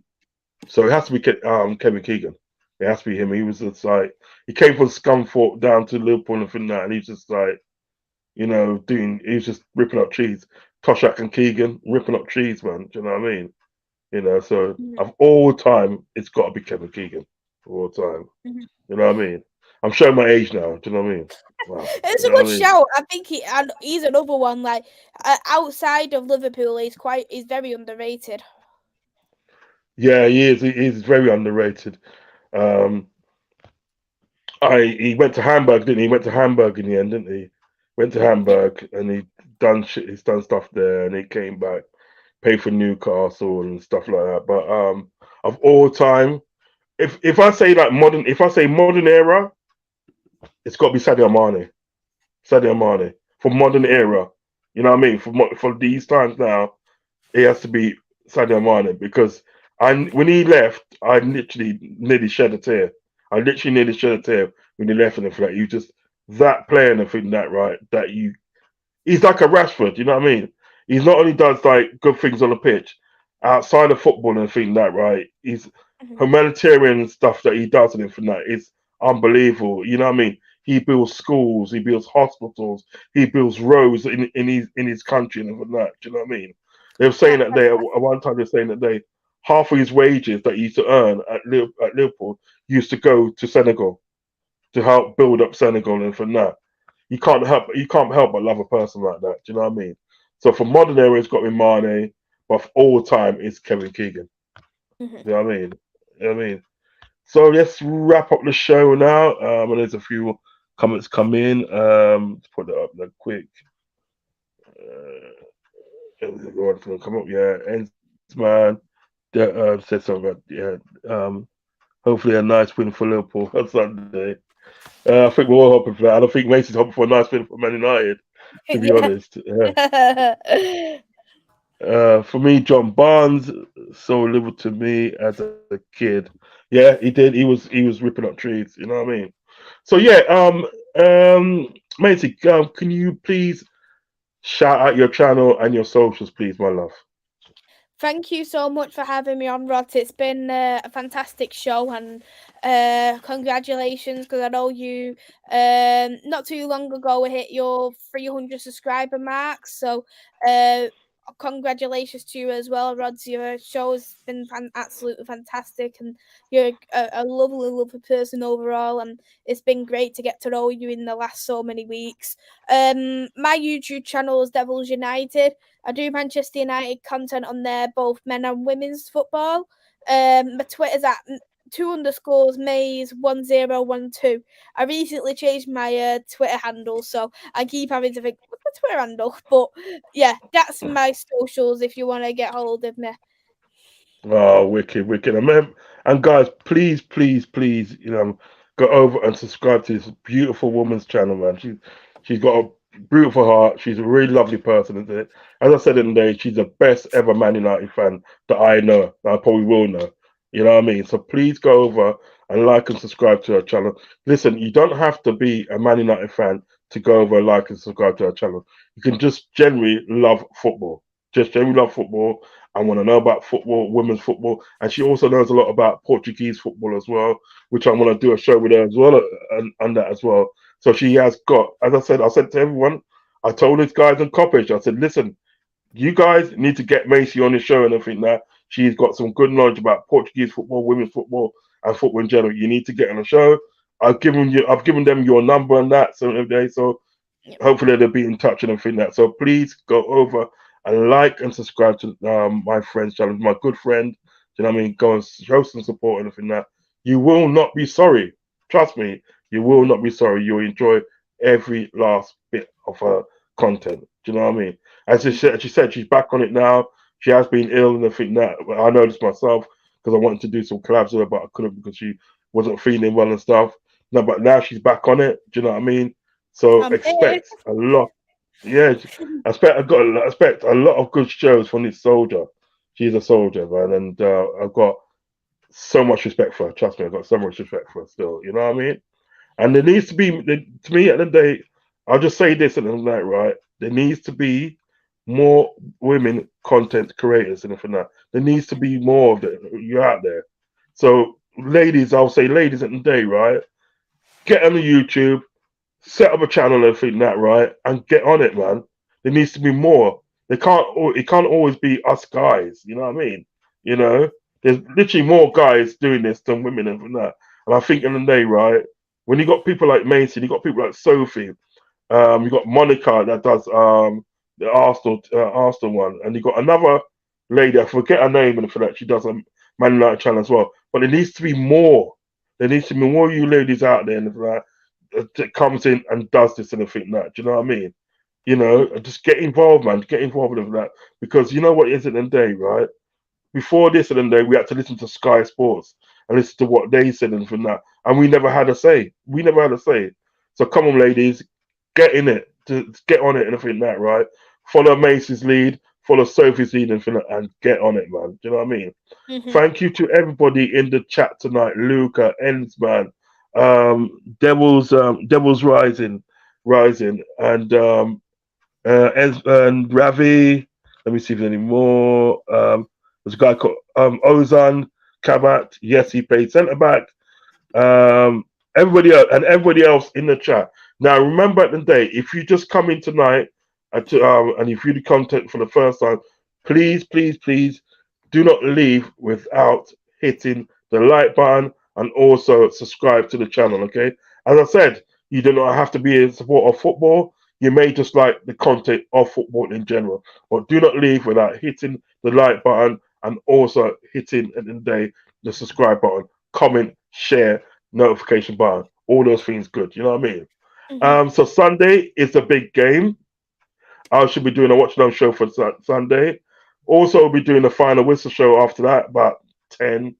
So it has to be Kevin Keegan. It has to be him. He was just like, he came from Scunthorpe down to Liverpool and things like that, and he's just like, you know, he was just ripping up trees. Toshak and Keegan ripping up trees, man. Do you know what I mean? You know, so of all time, it's got to be Kevin Keegan of all time. Mm-hmm. You know what I mean? I'm showing my age now. Do you know what I mean? Wow. It's a good shout. I think he's another one. Like outside of Liverpool, he's very underrated. Yeah, he is. He's very underrated. He went to Hamburg, didn't he? He went to Hamburg in the end, didn't he? Went to Hamburg and he's done stuff there, and he came back, paid for Newcastle and stuff like that. But of all time, if I say modern era, it's got to be Sadio Mane. For modern era, You know what I mean? For these times now, it has to be Sadio Mane because when he left, I literally nearly shed a tear. I literally nearly shed a tear when he left, and for that, you just that player and everything that right that he's like a Rashford. You know what I mean? He's not only does like good things on the pitch, outside of football and everything that right. He's Mhm. humanitarian stuff that he does and everything that is unbelievable. You know what I mean? He builds schools, he builds hospitals, he builds roads in his country and everything that. Do you know what I mean? They were saying That's that they at fantastic. one time they're saying that they half of his wages that he used to earn at Liverpool used to go to Senegal to help build up Senegal and from that. You can't help but love a person like that. Do you know what I mean? So for modern era it's got to be Mane, but for all time it's Kevin Keegan. Mhm. Do you know what I mean? You know what I mean? So let's wrap up the show now. And there's a few comments come in. Let's put it up there quick. What's gonna come up? Yeah, Ends man said something about hopefully a nice win for Liverpool on Sunday. I think we're all hoping for that. I don't think Mason's hoping for a nice win for Man United, to be Yeah. honest. For me, John Barnes so little to me as a kid. Yeah, he did. He was ripping up trees. You know what I mean? So yeah, Macy, can you please shout out your channel and your socials, please, my love? Thank you so much for having me on, Rod. It's been a fantastic show, and congratulations, because I know you not too long ago hit your 300 subscriber mark. So congratulations to you as well, Rod. Your show has been absolutely fantastic, and you're a lovely, lovely person overall. And it's been great to get to know you in the last so many weeks. My YouTube channel is Devils United. I do Manchester United content on there, both men and women's football. My Twitter's at 2_ Mais 1012. I recently changed my Twitter handle, so I keep having to think, what's my Twitter handle? But yeah, that's my socials if you want to get hold of me. Oh, wicked, wicked. And guys, please, please, please, go over and subscribe to this beautiful woman's channel, man. She's got a beautiful heart. She's a really lovely person, isn't it? As I said in the day, she's the best ever Man United fan that I know. That I probably will know. You know what I mean? So please go over and like and subscribe to her channel. Listen, you don't have to be a Man United fan to go over and like and subscribe to her channel. You can just generally love football. Just generally love football. I want to know about football, women's football, and she also knows a lot about Portuguese football as well, which I want to do a show with her as well and that as well. So she has got, as I said to everyone, I told these guys in Coppage, I said, listen, you guys need to get Macy on the show and everything that she's got some good knowledge about Portuguese football, women's football, and football in general. You need to get on the show. I've given them your number and that so every day. So hopefully they'll be in touch and everything that. So please go over and like and subscribe to my friend's channel, my good friend. Do you know what I mean? Go and show some support and everything that. You will not be sorry. Trust me, you will not be sorry. You'll enjoy every last bit of her content. Do you know what I mean? As she said, she's back on it now. She has been ill and everything that. I know this myself because I wanted to do some collabs with her, but I couldn't because she wasn't feeling well and stuff. No, but now she's back on it. Do you know what I mean? So I'm here. expect a lot. Yeah, I expect a lot of good shows from this soldier. She's a soldier, man, and I've got so much respect for her. Trust me, I've got so much respect for her still. You know what I mean? And there needs to be, to me, at the end of the day, I'll just say this and that, right? There needs to be more women content creators and everything that. There needs to be more of it. You're out there. So, ladies, I'll say, ladies at the day, right? Get on the YouTube, set up a channel and everything that, right? And get on it, man. There needs to be more. It can't always be us guys. You know what I mean? You know, there's literally more guys doing this than women and that. And I think in the day, right, when you got people like Mason, you got people like Sophie, you got Monica that does the Arsenal one, and you got another lady, I forget her name, and for that she does a Man United channel as well. But there needs to be more. There needs to be more of you ladies out there and that comes in and does this and everything that. Do you know what I mean? You know, just get involved, man. Get involved with that because you know what it is at the end of the day, right? Before this and then we had to listen to Sky Sports and listen to what they said and from that, and we never had a say. We never had a say. So come on, ladies, get in it, to get on it and everything that, right? follow Macy's lead, follow Sophie's lead, and get on it, man. Do you know what I mean? Mhm. Thank you to everybody in the chat tonight. Luca, Ensman, Devil's Rising, and Ravi. Let me see if there's any more. There's a guy called Ozan Kabat. Yes, he played centre back. Um, everybody else in the chat. Now, remember at the day, if you just come in tonight and if you do content for the first time, please do not leave without hitting the like button and also subscribe to the channel. Okay, as I said, you do not have to be a supporter of football. You may just like the content of football in general, but do not leave without hitting the like button and also hitting at the end of the day the subscribe button, comment, share, notification button. All those things good. You know what I mean? Mhm. So Sunday is a big game. I should be doing a watch along show for Sunday. Also, we'll be doing a final whistle show after that, about 10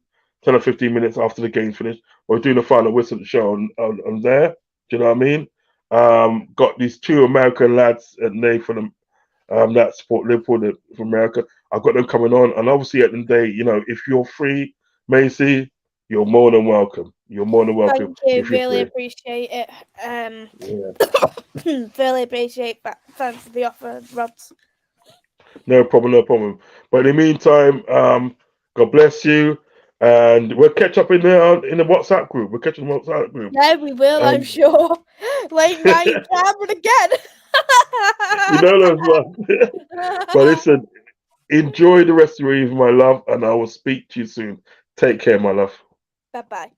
or 15 minutes after the game's finished. We're doing a final whistle show on there. Do you know what I mean? Got these two American lads at Nathan that support Liverpool from America. I've got them coming on, and obviously at the end of the day, you know, if you're free, Macy, you're more than welcome. You're more than welcome Thank you. if you're Really free. appreciate it. Yeah, Really appreciate that. Thanks for the offer, Rods. no problem, no problem. But in the meantime, God bless you, and we'll catch up in the WhatsApp group. We'll catch up in the WhatsApp group. Yeah, we will, I'm And sure. Late night Cameron again. you know those ones. But listen, enjoy the rest of your evening, my love, and I will speak to you soon. Take care, my love. Bye bye.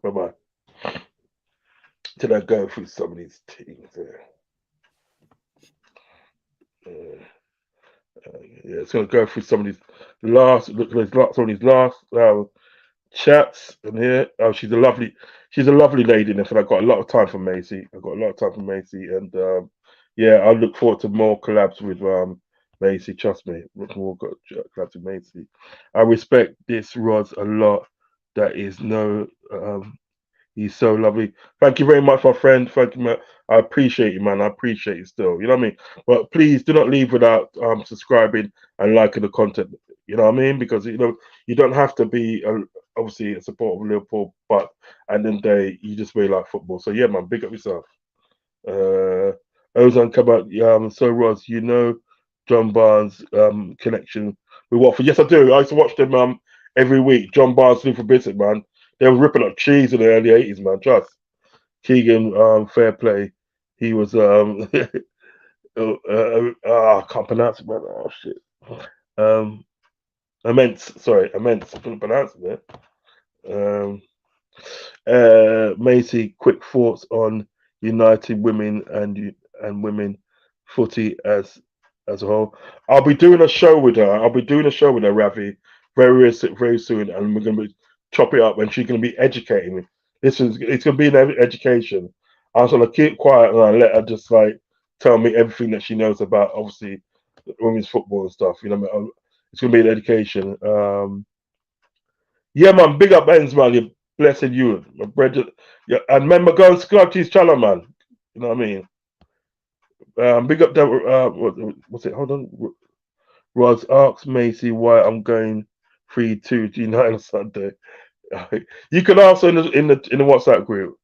Bye bye. Did I go through some of these things there? Uh, yeah, it's gonna go through some of these some of these last chats in here. Oh, she's a lovely lady, and I've got a lot of time for Macy. I've got a lot of time for Macy, and yeah, I look forward to more collabs with Macy. Trust me, more collabs with Macy. I respect this Roz a lot. That is no He's so lovely. Thank you very much, my friend. Thank you, man. I appreciate you, man. I appreciate you still. You know what I mean? But please do not leave without subscribing and liking the content. You know what I mean? Because you don't have to be obviously a supporter of Liverpool, but at the end of the day, you just really like football. So yeah, man, big up yourself. Ozan Kabak, so Ross, you know John Barnes' connection with Watford. Yes, I do. I used to watch them every week. John Barnes, Liverpool Bissett, man. They were ripping up cheese in the early 80s, man. Trust. Keegan, fair play. He was I can't pronounce it, man. Oh shit. Um immense, sorry, immense. I couldn't pronounce it there. Macy, quick thoughts on United women and women footy as a whole. I'll be doing a show with her. Ravi, very soon, and we're gonna be chop it up, and she's gonna be educating me. It's gonna be an education. I was gonna keep quiet and I let her just like tell me everything that she knows about obviously women's football and stuff. You know, what I mean? It's gonna be an education. Yeah, man, big up ends, man. You're blessing you, my brother. Yeah, and remember, go and subscribe to his channel, man. You know what I mean? Big up that. What's it? Hold on. Roz asks Macy why I'm going 3-2 to United on Sunday. You can also in the WhatsApp group.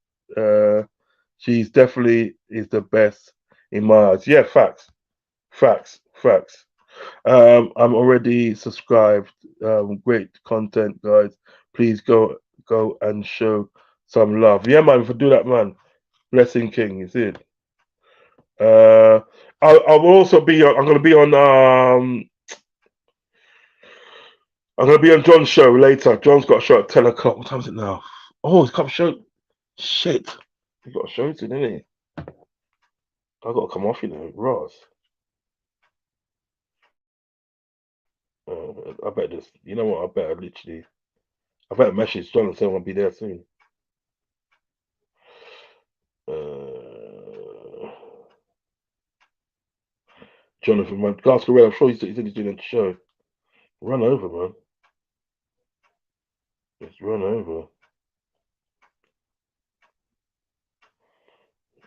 She's definitely is the best in my eyes. Yeah, facts. I'm already subscribed. Great content, guys. Please go and show some love. Yeah, man. For do that, man. Blessing King, you see it. I'll also be. I'm gonna be on. I'm gonna be on John's show later. John's got a show at 10 o'clock. What time is it now? Oh, he's got a show. Shit, he's got a show soon, isn't he? I gotta come off, Ross. I better just. You know what? I better message John and say I'll be there soon. Jonathan, man, Glasgow, I'm sure he said he's doing a show. Run over, man. Just run over.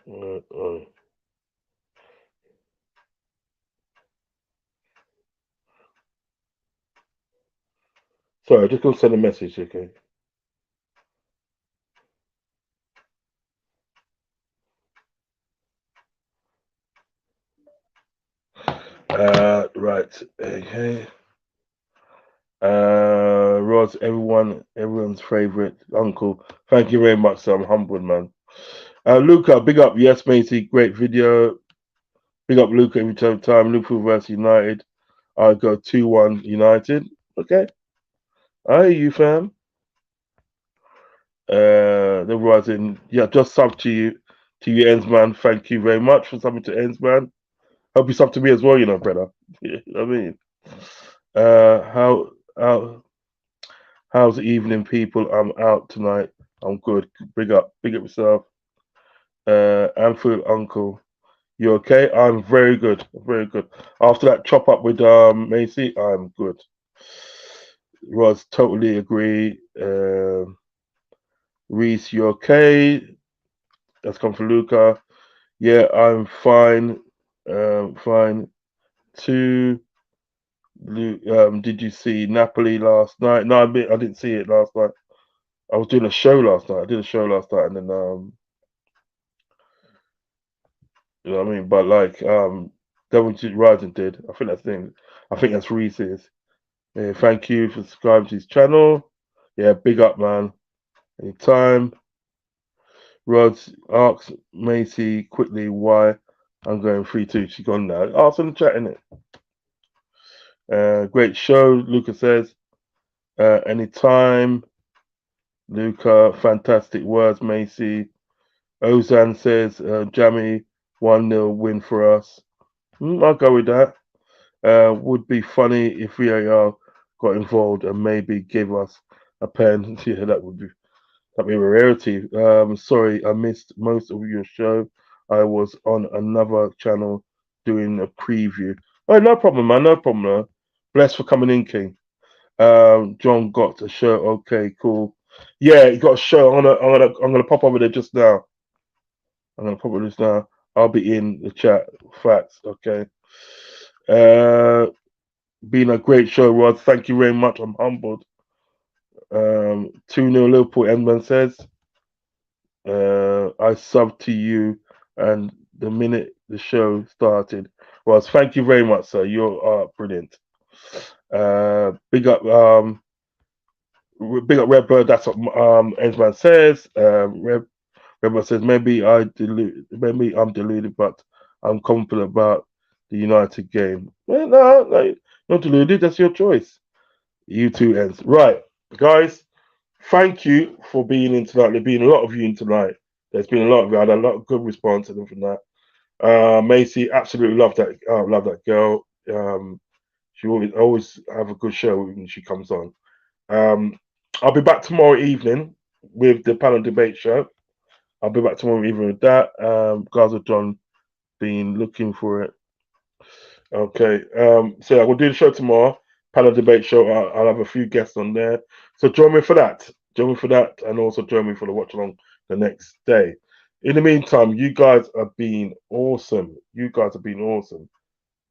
Uh, uh. Sorry, I'm just gonna send a message, okay? Right, okay. Roz, everyone's favorite uncle. Thank you very much, sir. I'm humbled, man. Luca, big up. Yes, matey, great video. Big up, Luca, every time. Liverpool versus United. I go 2-1 United. Okay. I hear you, fam. The rising, yeah, just sub to you, Ends, man. Thank you very much for subbing to Ends, man. Hope you sub to me as well, brother. You know what I mean? How how's the evening, people? I'm out tonight. I'm good. Big up yourself. Anfield Uncle, you okay? I'm very good, very good. After that chop up with Macy, I'm good. Roz, totally agree. Reese, you okay? That's come from Luca. Yeah, I'm fine. Fine too. Did you see Napoli last night? No, I didn't see it last night. I was doing a show last night. I did a show last night, and then you know what I mean. But like Devil Rising did. I think that's thing. I think that's Reese's. Yeah, thank you for subscribing to his channel. Yeah, big up, man. Anytime. Rods asks Macy quickly why I'm going 3-2. She's gone now. Ask in the chat, innit? Great show, Luca says. Anytime. Luca, fantastic words, Macy. Ozan says, Jammy, 1-0 win for us. I'll go with that. Would be funny if VAR got involved and maybe gave us a pen. Yeah, that'd be a rarity. Sorry, I missed most of your show. I was on another channel doing a preview. Oh, no problem, man. No problem. Man. Bless for coming in, King. John got a show. Okay, cool. Yeah, he got a show. I'm gonna pop over there just now. I'm gonna pop over just now. I'll be in the chat. Facts. Okay. Been a great show, Rod. Thank you very much. I'm humbled. 2-0 Liverpool, Edmund says. I subbed to you, and the minute the show started, Roz, thank you very much, sir. You're brilliant. Big up Redbird. That's what Edmund says. Redbird says maybe I'm deluded, but I'm confident about the United game. Well, no, not deluded. That's your choice. You two ends. Right, guys, thank you for being in tonight. There's been a lot of you in tonight. There's been a lot of you. I had a lot of good response and from that. Macy, absolutely love that girl. She always have a good show when she comes on. I'll be back tomorrow evening with the panel debate show. I'll be back tomorrow evening with that. Guys with John been looking for it. Okay. So I will do the show tomorrow. Panel debate show. I'll have a few guests on there. So join me for that. And also join me for the watch along the next day. In the meantime, you guys have been awesome.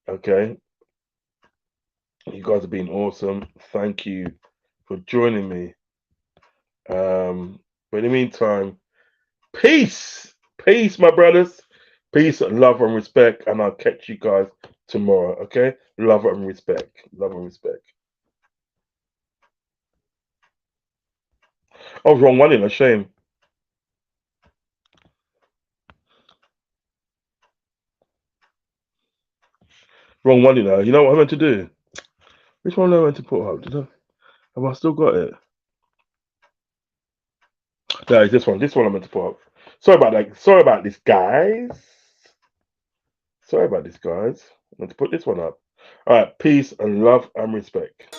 Okay. You guys have been awesome. Thank you for joining me. But in the meantime, peace, my brothers. Peace, love, and respect. And I'll catch you guys tomorrow. Okay, love and respect. Oh, wrong one in a shame. Wrong one in a. You know what I meant to do? Which one I meant to put up? Have I still got it? No, it's this one. This one I meant to put up. Sorry about this, guys. I meant to put this one up. All right, peace and love and respect.